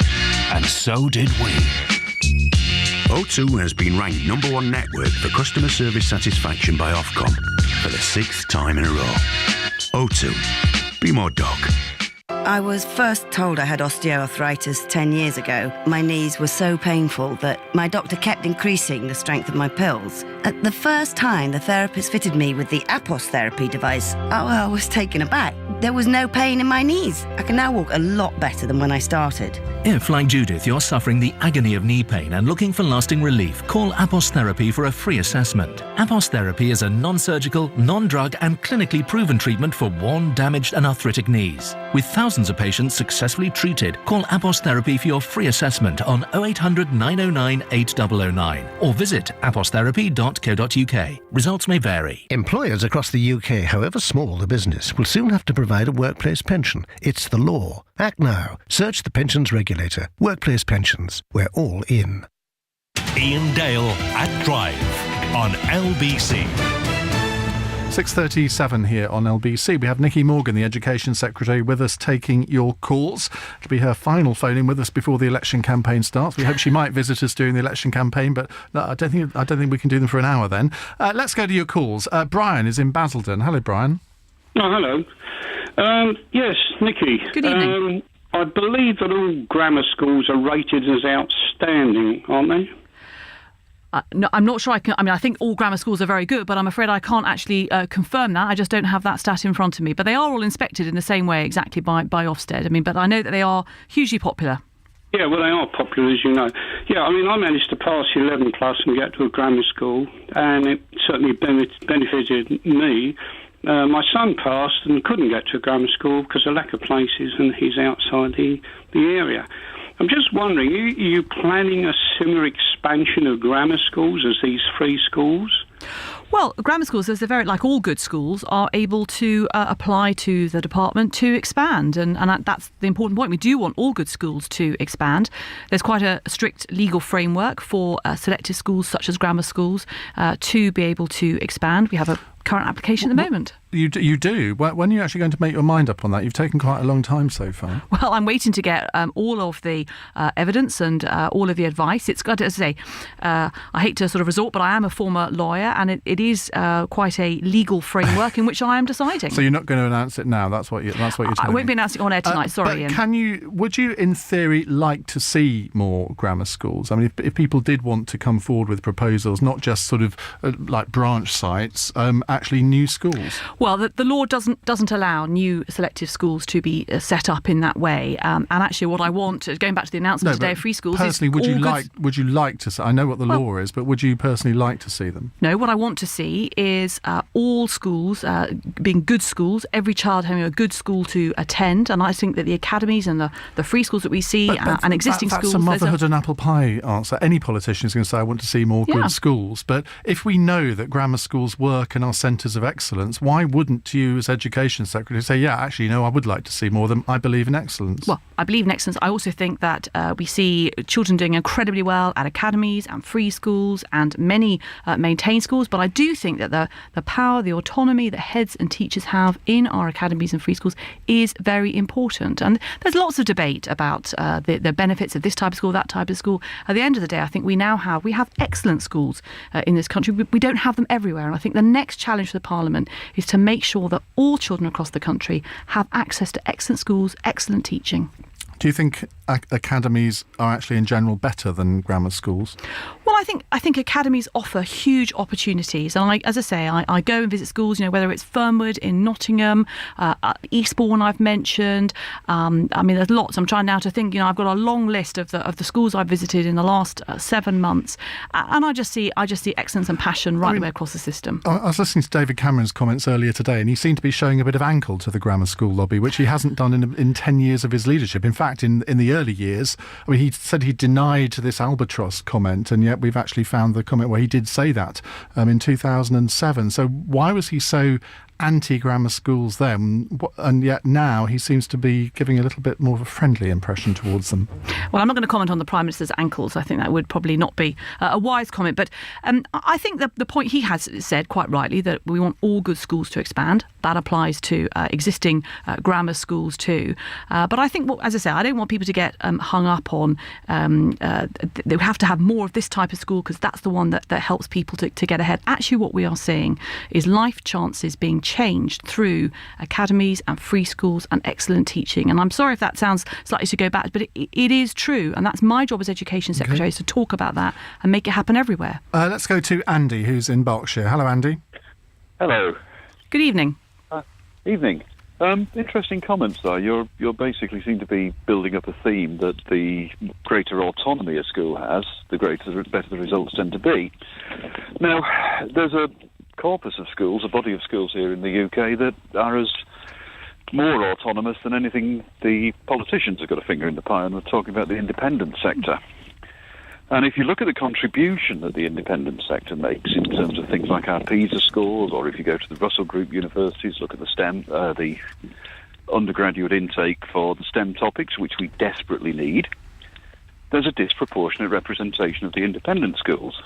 and so did we. O2 has been ranked #1 network for customer service satisfaction by Ofcom for the 6th time in a row. O2, be more dog. I was first told I had osteoarthritis 10 years ago. My knees were so painful that my doctor kept increasing the strength of my pills. At the first time the therapist fitted me with the APOS therapy device, I was taken aback. There was no pain in my knees. I can now walk a lot better than when I started. If, like Judith, you're suffering the agony of knee pain and looking for lasting relief, call APOS Therapy for a free assessment. APOS Therapy is a non-surgical, non-drug and clinically proven treatment for worn, damaged and arthritic knees. With thousands of patients successfully treated, call APOS Therapy for your free assessment on 0800 909 8009 or visit apostherapy.co.uk. Results may vary. Employers across the UK, however small the business, will soon have to provide a workplace pension. It's the law. Act now. Search the Pensions Regulator. Workplace pensions. We're all in. Iain Dale at Drive on LBC. 6:37 here on LBC. We have Nicky Morgan, the Education Secretary, with us taking your calls. It'll be her final phone-in with us before the election campaign starts. We hope she might visit us during the election campaign, but no, I don't think we can do them for an hour then. Let's go to your calls. Brian is in Basildon. Hello, Brian. Oh, hello. Yes, Nicky. Good evening. I believe that all grammar schools are rated as outstanding, aren't they? No, I'm not sure I can. I mean, I think all grammar schools are very good, but I'm afraid I can't actually confirm that. I just don't have that stat in front of me. But they are all inspected in the same way exactly by Ofsted. I mean, but I know that they are hugely popular. Yeah, well, they are popular, as you know. Yeah, I mean, I managed to pass 11 plus and get to a grammar school, and it certainly benefited me. My son passed and couldn't get to a grammar school because of lack of places, and he's outside the area. I'm just wondering, are you planning a similar expansion of grammar schools as these free schools? Well, grammar schools, as they're very, like all good schools, are able to apply to the department to expand, and that's the important point. We do want all good schools to expand. There's quite a strict legal framework for selective schools, such as grammar schools, to be able to expand. We have a current application at the moment. You do? When are you actually going to make your mind up on that? You've taken quite a long time so far. Well, I'm waiting to get all of the evidence and all of the advice. It's got to say, I hate to sort of resort, but I am a former lawyer, and it is quite a legal framework in which I am deciding. So you're not going to announce it now? That's what you're telling me. I won't be announcing it on air tonight. Sorry, Ian. Would you, in theory, like to see more grammar schools? I mean, if people did want to come forward with proposals, not just sort of like branch sites, actually new schools. Well, the law doesn't allow new selective schools to be set up in that way. And actually, what I want, going back to the announcement today of free schools, personally, would you like to see? I know what the law is, but would you personally like to see them? No, what I want to see is all schools being good schools. Every child having a good school to attend, and I think that the academies and the free schools that we see and existing schools. That's a motherhood and apple pie answer. Any politician is going to say, "I want to see more good schools." But if we know that grammar schools work and are centres of excellence, why wouldn't you, as Education Secretary, say, yeah, actually, no, I would like to see more of them. I believe in excellence. Well, I believe in excellence. I also think that we see children doing incredibly well at academies and free schools and many maintained schools, but I do think that the power, the autonomy that heads and teachers have in our academies and free schools is very important. And there's lots of debate about the benefits of this type of school, that type of school. At the end of the day, I think we have excellent schools in this country. We don't have them everywhere, and I think the next challenge challenge for the Parliament is to make sure that all children across the country have access to excellent schools, excellent teaching. Do you think academies are actually in general better than grammar schools? Well, I think academies offer huge opportunities, and I go and visit schools. Whether it's Fernwood in Nottingham, Eastbourne I've mentioned. There's lots. I'm trying now to think. I've got a long list of the schools I've visited in the last 7 months, and I just see excellence and passion right the way across the system. I was listening to David Cameron's comments earlier today, and he seemed to be showing a bit of ankle to the grammar school lobby, which he hasn't done in 10 years of his leadership. In fact, in the early years, he said he denied this albatross comment, and yet we've actually found the comment where he did say that in 2007. So why was he so anti-grammar schools then, and yet now he seems to be giving a little bit more of a friendly impression towards them? Well, I'm not going to comment on the Prime Minister's ankles. I think that would probably not be a wise comment. But I think that the point he has said quite rightly, that we want all good schools to expand. That applies to existing grammar schools too. But I think, as I say, I don't want people to get hung up on they have to have more of this type of school because that's the one that helps people to get ahead. Actually, what we are seeing is life chances being changed through academies and free schools and excellent teaching. And I'm sorry if that sounds slightly to go back, but it is true. And that's my job as Education Secretary, is to talk about that and make it happen everywhere. Let's go to Andy, who's in Berkshire. Hello, Andy. Hello. Good evening. Evening. Interesting comments there. You're basically seem to be building up a theme that the greater autonomy a school has, the better the results tend to be. Now, there's a corpus of schools, a body of schools here in the UK that are as more autonomous than anything the politicians have got a finger in the pie, and we're talking about the independent sector. And if you look at the contribution that the independent sector makes in terms of things like our PISA scores, or if you go to the Russell Group universities, look at the STEM, the undergraduate intake for the STEM topics, which we desperately need, there's a disproportionate representation of the independent schools.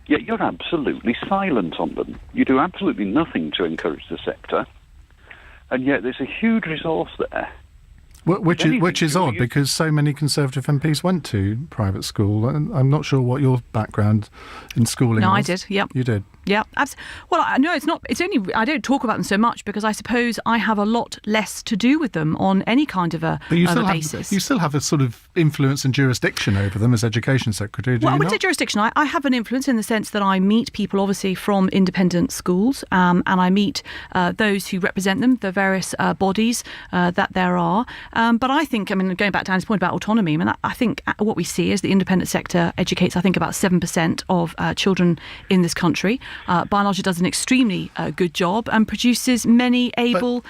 Yet you're absolutely silent on them. You do absolutely nothing to encourage the sector, and yet there's a huge resource there. Which is odd, because so many Conservative MPs went to private school, and I'm not sure what your background in schooling was. No, I did, yep. You did? Yeah, well, no, it's not. It's only I don't talk about them so much because I suppose I have a lot less to do with them on any kind of a basis. You still have a sort of influence and jurisdiction over them as Education Secretary, do you not? Well, I wouldn't say jurisdiction. I have an influence in the sense that I meet people, obviously, from independent schools, and I meet those who represent them, the various bodies that there are. But I think, going back to Andy's point about autonomy, I think what we see is the independent sector educates, I think, about 7% of children in this country. By and large, it does an extremely good job and produces many able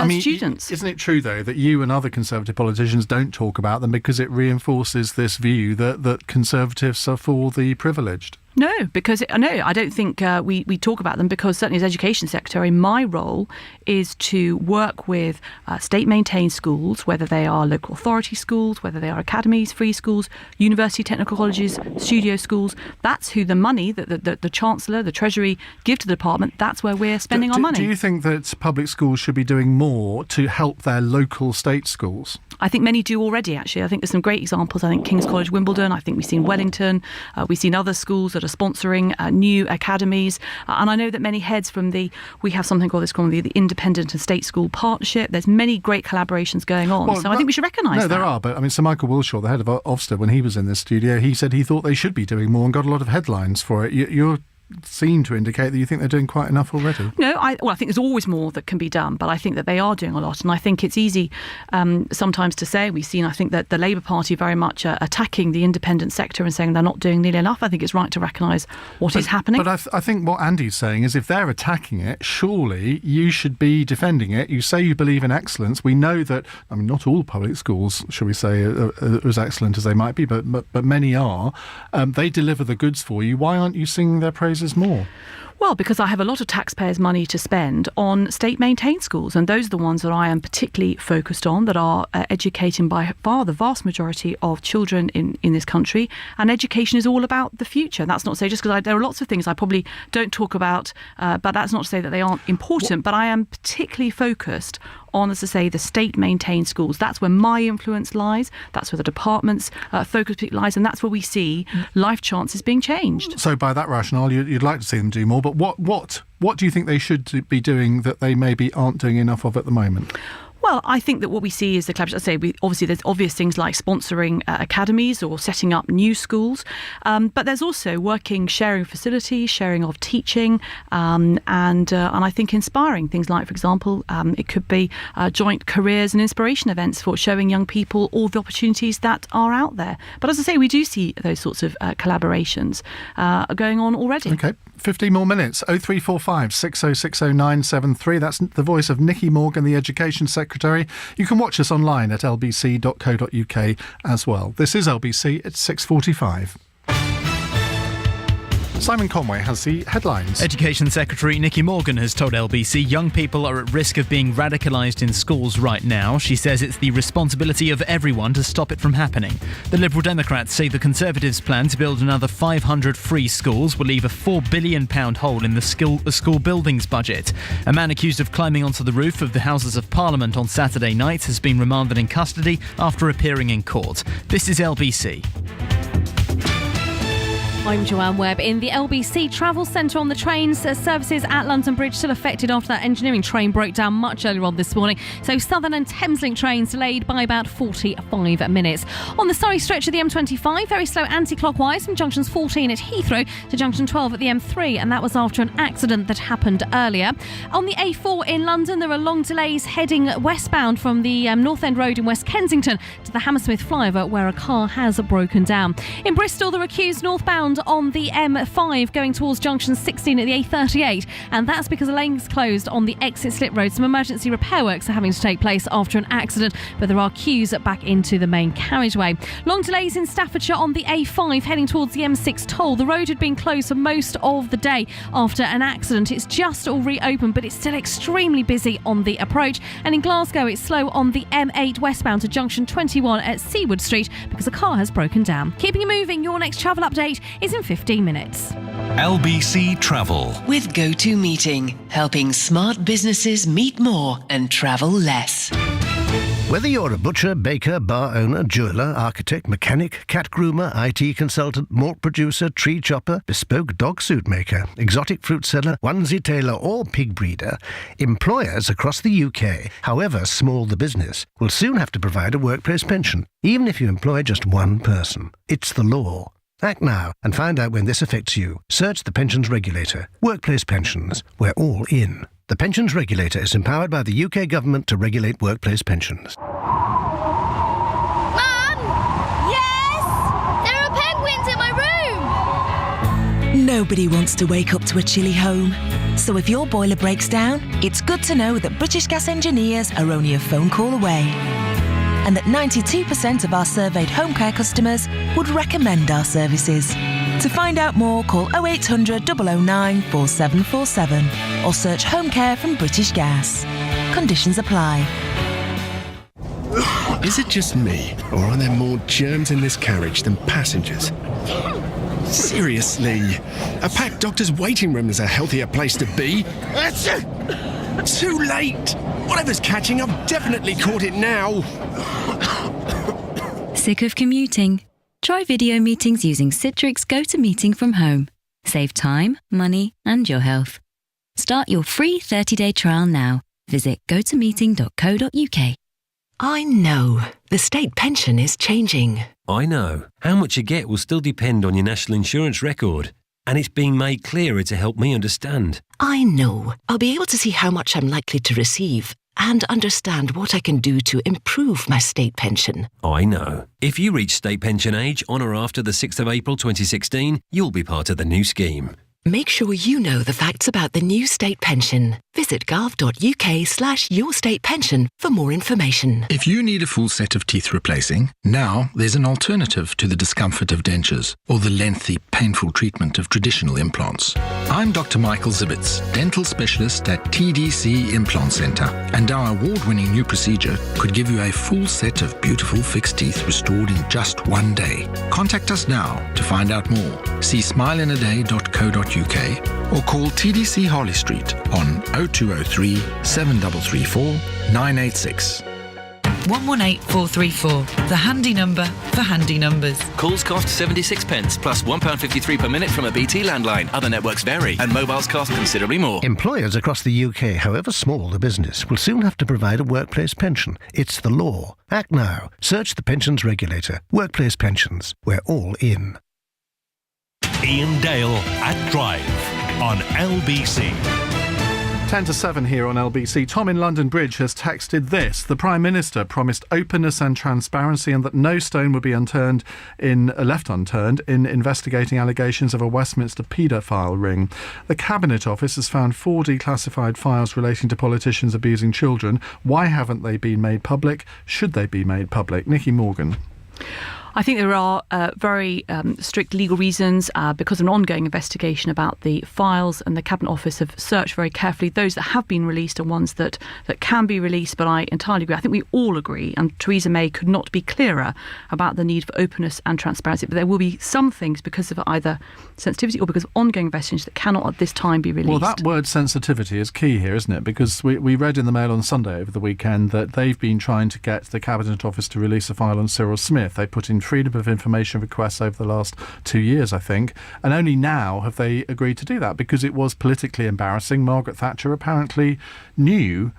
students. Isn't it true, though, that you and other Conservative politicians don't talk about them because it reinforces this view that Conservatives are for the privileged? No, because I don't think we talk about them, because certainly as Education Secretary, my role is to work with state-maintained schools, whether they are local authority schools, whether they are academies, free schools, university technical colleges, studio schools. That's who the money that the Chancellor, the Treasury give to the department, that's where we're spending our money. Do you think that public schools should be doing more to help their local state schools? I think many do already, actually. I think there's some great examples. I think King's College Wimbledon, I think we've seen Wellington, we've seen other schools that are sponsoring new academies. And I know that many heads from we have something called the Independent and State School Partnership. There's many great collaborations going on. So I think we should recognise that. No, there are. But Sir Michael Wilshaw, the head of Ofsted, when he was in this studio, he said he thought they should be doing more and got a lot of headlines for it. You're seem to indicate that you think they're doing quite enough already. No, I think there's always more that can be done, but I think that they are doing a lot, and I think it's easy sometimes to say. We've seen, I think, that the Labour Party very much attacking the independent sector and saying they're not doing nearly enough. I think it's right to recognise what is happening. But I think what Andy's saying is if they're attacking it, surely you should be defending it. You say you believe in excellence. We know that, not all public schools, shall we say, are as excellent as they might be, but many are. They deliver the goods for you. Why aren't you singing their praises more? Well, because I have a lot of taxpayers' money to spend on state-maintained schools, and those are the ones that I am particularly focused on, that are educating by far the vast majority of children in this country. And education is all about the future. That's not to say, just because there are lots of things I probably don't talk about, but that's not to say that they aren't important. But I am particularly focused on, as I say, the state-maintained schools. That's where my influence lies. That's where the department's focus lies, and that's where we see life chances being changed. So by that rationale, you'd like to see them do more, but But what do you think they should be doing that they maybe aren't doing enough of at the moment? Well, I think that what we see is the collaboration. Obviously, there's obvious things like sponsoring academies or setting up new schools, but there's also sharing facilities, sharing of teaching, and I think inspiring things like, for example, it could be joint careers and inspiration events for showing young people all the opportunities that are out there. But as I say, we do see those sorts of collaborations going on already. Okay. 15 more minutes. 0345 6060 973. That's the voice of Nicky Morgan, the Education Secretary. You can watch us online at lbc.co.uk as well. This is LBC. It's 6:45. Simon Conway has the headlines. Education Secretary Nicky Morgan has told LBC young people are at risk of being radicalised in schools right now. She says it's the responsibility of everyone to stop it from happening. The Liberal Democrats say the Conservatives' plan to build another 500 free schools will leave a £4 billion hole in the school buildings budget. A man accused of climbing onto the roof of the Houses of Parliament on Saturday night has been remanded in custody after appearing in court. This is LBC. I'm Joanne Webb in the LBC Travel Centre on the trains. Services at London Bridge still affected after that engineering train broke down much earlier on this morning. So Southern and Thameslink trains delayed by about 45 minutes. On the Surrey stretch of the M25, very slow anti-clockwise from junctions 14 at Heathrow to junction 12 at the M3, and that was after an accident that happened earlier. On the A4 in London, there are long delays heading westbound from the North End Road in West Kensington to the Hammersmith flyover, where a car has broken down. In Bristol, there are queues northbound on the M5 going towards junction 16 at the A38, and that's because a lane's closed on the exit slip road. Some emergency repair works are having to take place after an accident, but there are queues back into the main carriageway. Long delays in Staffordshire on the A5 heading towards the M6 toll. The road had been closed for most of the day after an accident. It's just all reopened, but it's still extremely busy on the approach. And in Glasgow, it's slow on the M8 westbound to junction 21 at Seawood Street because a car has broken down. Keeping you moving, your next travel update is in 15 minutes. LBC Travel. With GoToMeeting, helping smart businesses meet more and travel less. Whether you're a butcher, baker, bar owner, jeweller, architect, mechanic, cat groomer, IT consultant, malt producer, tree chopper, bespoke dog suit maker, exotic fruit seller, onesie tailor or pig breeder, employers across the UK, however small the business, will soon have to provide a workplace pension, even if you employ just one person. It's the law. Act now and find out when this affects you. Search the Pensions Regulator. Workplace pensions. We're all in. The Pensions Regulator is empowered by the UK government to regulate workplace pensions. Mum! Yes! There are penguins in my room! Nobody wants to wake up to a chilly home. So if your boiler breaks down, it's good to know that British Gas engineers are only a phone call away. And that 92% of our surveyed home care customers would recommend our services. To find out more, call 0800 009 4747 or search Home Care from British Gas. Conditions apply. Is it just me, or are there more germs in this carriage than passengers? Seriously, a packed doctor's waiting room is a healthier place to be. Too late! Whatever's catching, I've definitely caught it now. Sick of commuting? Try video meetings using Citrix GoToMeeting from home. Save time, money, and your health. Start your free 30-day trial now. Visit gotomeeting.co.uk. I know. The state pension is changing. I know. How much you get will still depend on your national insurance record. And it's being made clearer to help me understand. I know. I'll be able to see how much I'm likely to receive and understand what I can do to improve my state pension. I know. If you reach state pension age on or after the 6th of April 2016, you'll be part of the new scheme. Make sure you know the facts about the new state pension. Visit gov.uk/yourstatepension for more information. If you need a full set of teeth replacing, now there's an alternative to the discomfort of dentures or the lengthy, painful treatment of traditional implants. I'm Dr. Michael Zibitz, dental specialist at TDC Implant Centre, and our award-winning new procedure could give you a full set of beautiful fixed teeth restored in just one day. Contact us now to find out more. See smileinaday.co.uk or call TDC Harley Street on 0203 7334 986. 118434, the handy number for handy numbers. Calls cost 76p plus £1.53 per minute from a BT landline. Other networks vary and mobiles cost considerably more. Employers across the UK, however small the business, will soon have to provide a workplace pension. It's the law. Act now. Search the Pensions Regulator. Workplace pensions. We're all in. Iain Dale at Drive on LBC. 10 to 7 here on LBC. Tom in London Bridge has texted this. The Prime Minister promised openness and transparency and that no stone would be left unturned in investigating allegations of a Westminster paedophile ring. The Cabinet Office has found 4 declassified files relating to politicians abusing children. Why haven't they been made public? Should they be made public? Nicky Morgan. I think there are very strict legal reasons because of an ongoing investigation about the files, and the Cabinet Office have searched very carefully those that have been released and ones that can be released. But I entirely agree. I think we all agree, and Theresa May could not be clearer about the need for openness and transparency. But there will be some things because of either sensitivity or because of ongoing investigations that cannot at this time be released. Well, that word sensitivity is key here, isn't it? Because we read in the Mail on Sunday over the weekend that they've been trying to get the Cabinet Office to release a file on Cyril Smith. They put in freedom of information requests over the last 2 years, I think, and only now have they agreed to do that because it was politically embarrassing. Margaret Thatcher apparently knew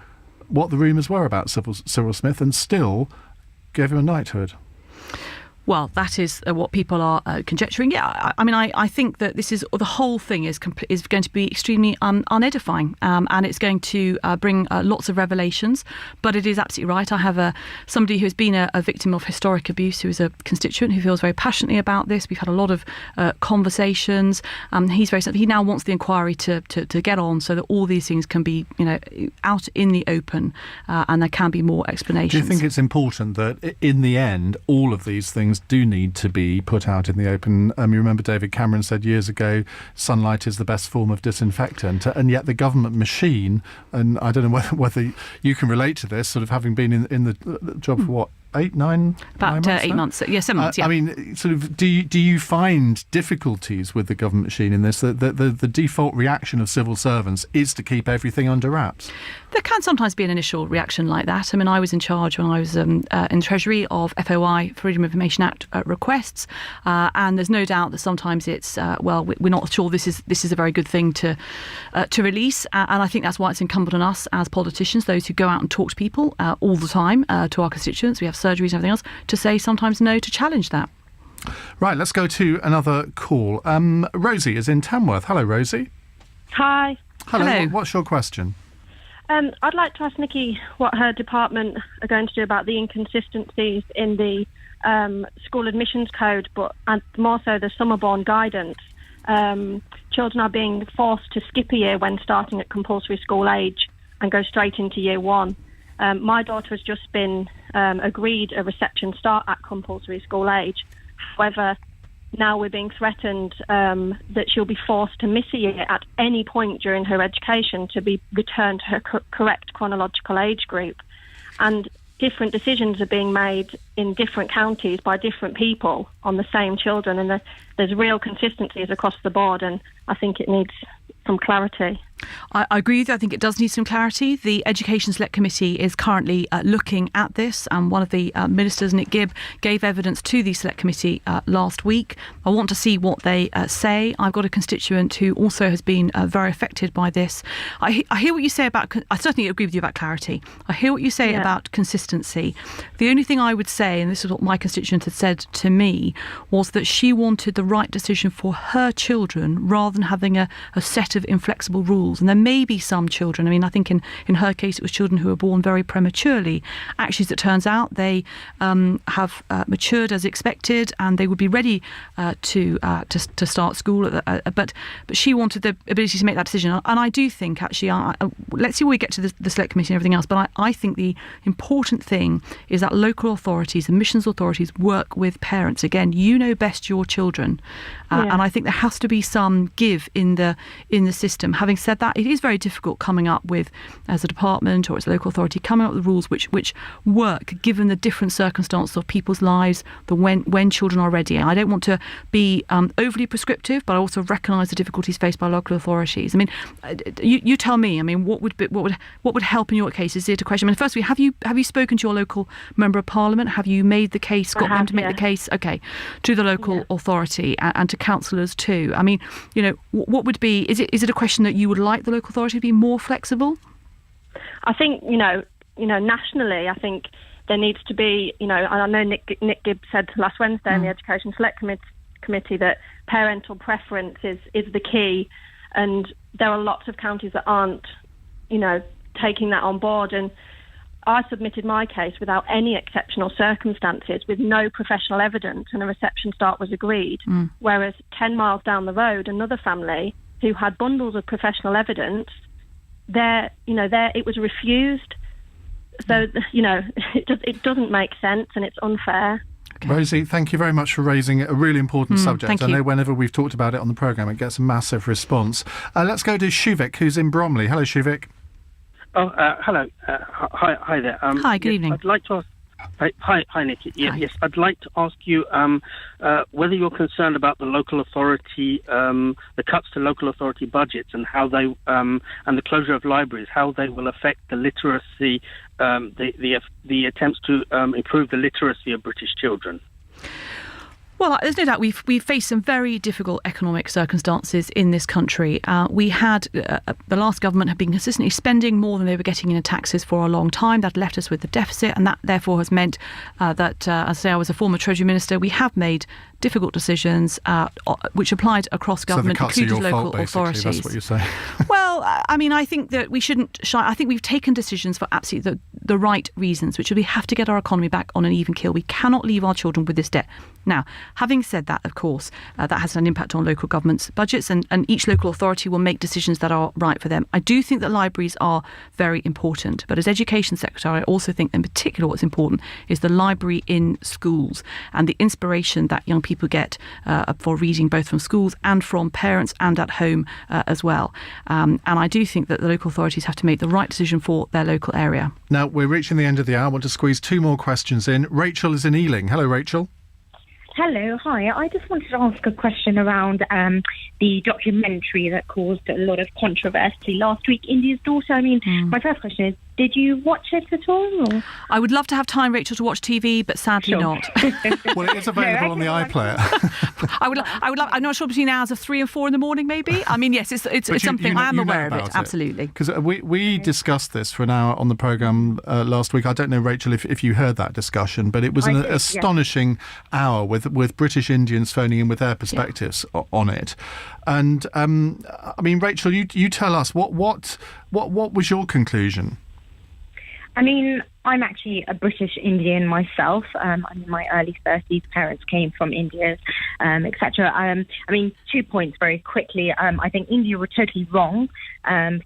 what the rumours were about Cyril Smith and still gave him a knighthood. Well, that is what people are conjecturing. Yeah, I think that the whole thing is going to be extremely unedifying, and it's going to bring lots of revelations. But it is absolutely right. I have somebody who has been a victim of historic abuse, who is a constituent who feels very passionately about this. We've had a lot of conversations. He now wants the inquiry to get on, so that all these things can be out in the open, and there can be more explanations. Do you think it's important that in the end all of these things do need to be put out in the open? You remember David Cameron said years ago, sunlight is the best form of disinfectant, and yet the government machine, and I don't know whether you can relate to this, sort of having been in the job for what, 8 months? About 8 months. Yeah, 7 months, yeah. I mean, sort of, do you find difficulties with the government machine in this? The default reaction of civil servants is to keep everything under wraps? There can sometimes be an initial reaction like that. I mean, I was in charge when I was in Treasury of FOI, Freedom of Information Act requests, and there's no doubt that sometimes it's, we're not sure this is a very good thing to release, and I think that's why it's incumbent on us as politicians, those who go out and talk to people all the time, to our constituents. We have surgeries and everything else, to say sometimes no, to challenge that. Right, let's go to another call. Rosie is in Tamworth. Hello, Rosie. Hi. Hello. What's your question? I'd like to ask Nicky what her department are going to do about the inconsistencies in the school admissions code, and more so the summer-born guidance. Children are being forced to skip a year when starting at compulsory school age and go straight into year 1. My daughter has just been agreed a reception start at compulsory school age. However, now we're being threatened that she'll be forced to miss a year at any point during her education to be returned to her correct chronological age group. And different decisions are being made in different counties by different people on the same children, and there's real consistencies across the board, and I think it needs some clarity. I agree with you. I think it does need some clarity. The Education Select Committee is currently looking at this, and one of the ministers, Nick Gibb, gave evidence to the Select Committee last week. I want to see what they say. I've got a constituent who also has been very affected by this. I hear what you say about, I certainly agree with you about clarity. I hear what you say about consistency. The only thing I would say, and this is what my constituent had said to me, was that she wanted the right decision for her children rather than having a set of inflexible rules. And there may be some children, I mean, I think in her case it was children who were born very prematurely. Actually, as it turns out, they have matured as expected, and they would be ready to start school. But she wanted the ability to make that decision. And I do think, actually, let's see where we get to the Select Committee and everything else, but I think the important thing is that local authorities, admissions authorities, work with parents. Again, you know best your children. And I think there has to be some give in the in the system. Having said that, it is very difficult coming up with, as a department or as a local authority, coming up with rules which work given the different circumstances of people's lives, when children are ready. I don't want to be overly prescriptive, but I also recognise the difficulties faced by local authorities. I mean, you tell me. I mean, what would help in your case? Is it a question? I mean, firstly, have you spoken to your local member of parliament? Have you made the case? Got them to make the case? Okay, to the local authority and to councillors too. I mean, what would be? Is it a question that you would like the local authority to be more flexible? I think nationally, I think there needs to be, I know Nick Gibbs said last Wednesday in the Education Select Committee that parental preference is the key, and there are lots of counties that aren't, taking that on board. And I submitted my case without any exceptional circumstances, with no professional evidence, and a reception start was agreed. Whereas 10 miles down the road, another family who had bundles of professional evidence, it was refused. So, it doesn't make sense, and it's unfair. Okay. Rosie, thank you very much for raising a really important subject. I know whenever we've talked about it on the programme, it gets a massive response. Let's go to Shuvik, who's in Bromley. Hello, Shuvik. Oh, hello. Hi there. Hi, good evening. I'd like to ask... Hi, Nicky. Yes, I'd like to ask you whether you're concerned about the local authority, the cuts to local authority budgets, and how they and the closure of libraries, how they will affect the literacy, the attempts to improve the literacy of British children. Well, there's no doubt we've faced some very difficult economic circumstances in this country. We had the last government had been consistently spending more than they were getting in taxes for a long time. That left us with the deficit, and that therefore has meant that, as I say, I was a former Treasury Minister. We have made difficult decisions which applied across government, including local authorities. That's what you're saying. Well, I mean, I think that we shouldn't shy. I think we've taken decisions for absolutely the right reasons, which is we have to get our economy back on an even keel. We cannot leave our children with this debt. Now, having said that, of course, that has an impact on local government's budgets, and each local authority will make decisions that are right for them. I do think that libraries are very important, but as Education Secretary, I also think in particular what's important is the library in schools and the inspiration that young people get for reading, both from schools and from parents and at home as well. And I do think that the local authorities have to make the right decision for their local area. Now, we're reaching the end of the hour. I want to squeeze two more questions in. Rachel is in Ealing. Hello, Rachel. Hello, hi. I just wanted to ask a question around the documentary that caused a lot of controversy last week, India's Daughter. I mean, my first question is, did you watch it at all? Or? I would love to have time, Rachel, to watch TV, but sadly not. Well, it is available on the iPlayer. I would love. I'm not sure, between hours of 3 and 4 in the morning, maybe. I mean, yes, it's something I am aware of it. Absolutely. Because we discussed this for an hour on the programme last week. I don't know, Rachel, if you heard that discussion, but it was an astonishing hour with British Indians phoning in with their perspectives on it. And I mean, Rachel, you tell us what was your conclusion? I mean, I'm actually a British Indian myself. I'm in my early 30s. Parents came from India, etc. I mean, 2 points very quickly. I think India were totally wrong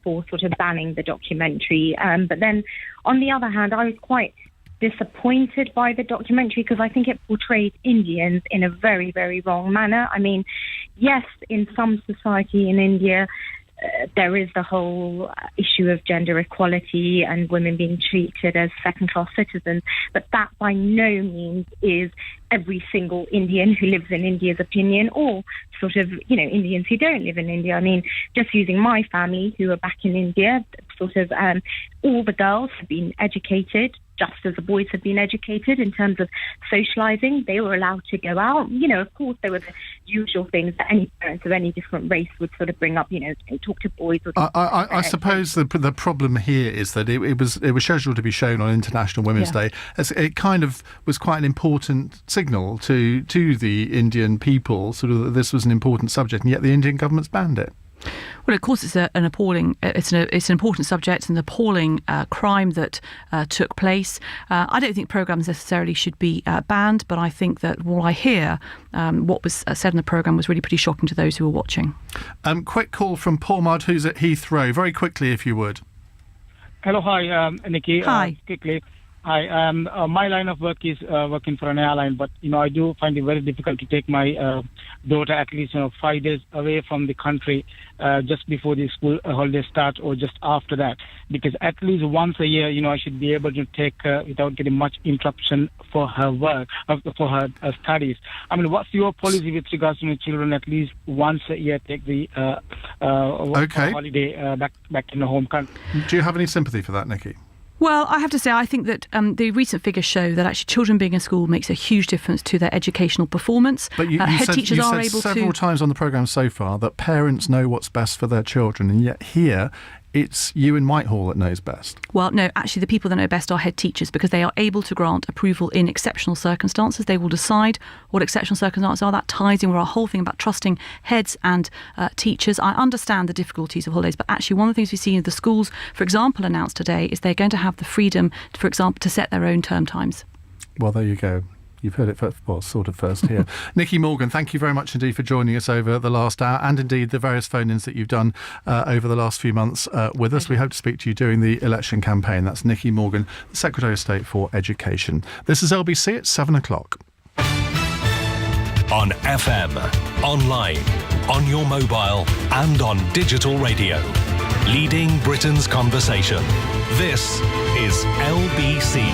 for sort of banning the documentary. But then, on the other hand, I was quite disappointed by the documentary because I think it portrayed Indians in a very, very wrong manner. I mean, yes, in some society in India, there is the whole issue of gender equality and women being treated as second-class citizens, but that by no means is every single Indian who lives in India's opinion, or sort of, Indians who don't live in India. I mean, just using my family who are back in India, sort of all the girls have been educated just as the boys have been educated in terms of socialising. They were allowed to go out. Of course, there were the usual things that any parents of any different race would sort of bring up, talk to boys. Or I suppose the problem here is that it was scheduled to be shown on International Women's Day. It kind of was quite an important signal to the Indian people, sort of that this was an important subject, and yet the Indian government's banned it. Well, of course, it's an important subject, an appalling crime that took place. I don't think programmes necessarily should be banned, but I think that what I hear, what was said in the programme was really pretty shocking to those who were watching. Quick call from Paul Mudd, who's at Heathrow. Very quickly, if you would. Hello, hi, Nicky. Hi. Quickly. Hi. My line of work is working for an airline, but I do find it very difficult to take my daughter at least 5 days away from the country just before the school holidays start or just after that, because at least once a year, I should be able to take her without getting much interruption for her work, for her studies. I mean, what's your policy with regards to the children at least once a year take the holiday back in the home country? Do you have any sympathy for that, Nicky? Well, I have to say, I think that the recent figures show that actually children being in school makes a huge difference to their educational performance. But you head said, teachers are able several times on the programme so far that parents know what's best for their children, and yet here it's you in Whitehall that knows best. Well, no, actually the people that know best are head teachers, because they are able to grant approval in exceptional circumstances. They will decide what exceptional circumstances are. That ties in with our whole thing about trusting heads and teachers. I understand the difficulties of holidays, but actually one of the things we see in the schools, for example, announced today is they're going to have the freedom, for example, to set their own term times. Well, there you go. You've heard it sort of first here. Nicky Morgan, thank you very much indeed for joining us over the last hour, and indeed the various phone-ins that you've done over the last few months with us. We hope to speak to you during the election campaign. That's Nicky Morgan, the Secretary of State for Education. This is LBC at 7 o'clock. On FM, online, on your mobile and on digital radio. Leading Britain's conversation. This is LBC.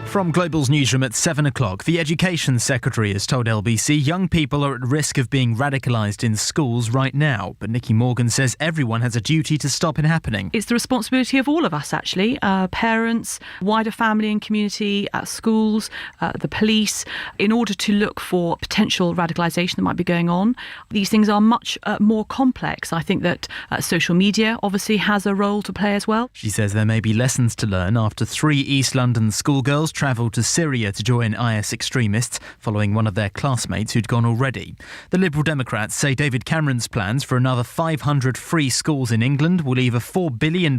From Global's newsroom at 7 o'clock, the Education Secretary has told LBC young people are at risk of being radicalised in schools right now. But Nicky Morgan says everyone has a duty to stop it happening. It's the responsibility of all of us, actually, parents, wider family and community, schools, the police, in order to look for potential radicalisation that might be going on. These things are much more complex. I think that social media obviously has a role to play as well. She says there may be lessons to learn after 3 East London schoolgirls travelled to Syria to join IS extremists following one of their classmates who'd gone already. The Liberal Democrats say David Cameron's plans for another 500 free schools in England will leave a £4 billion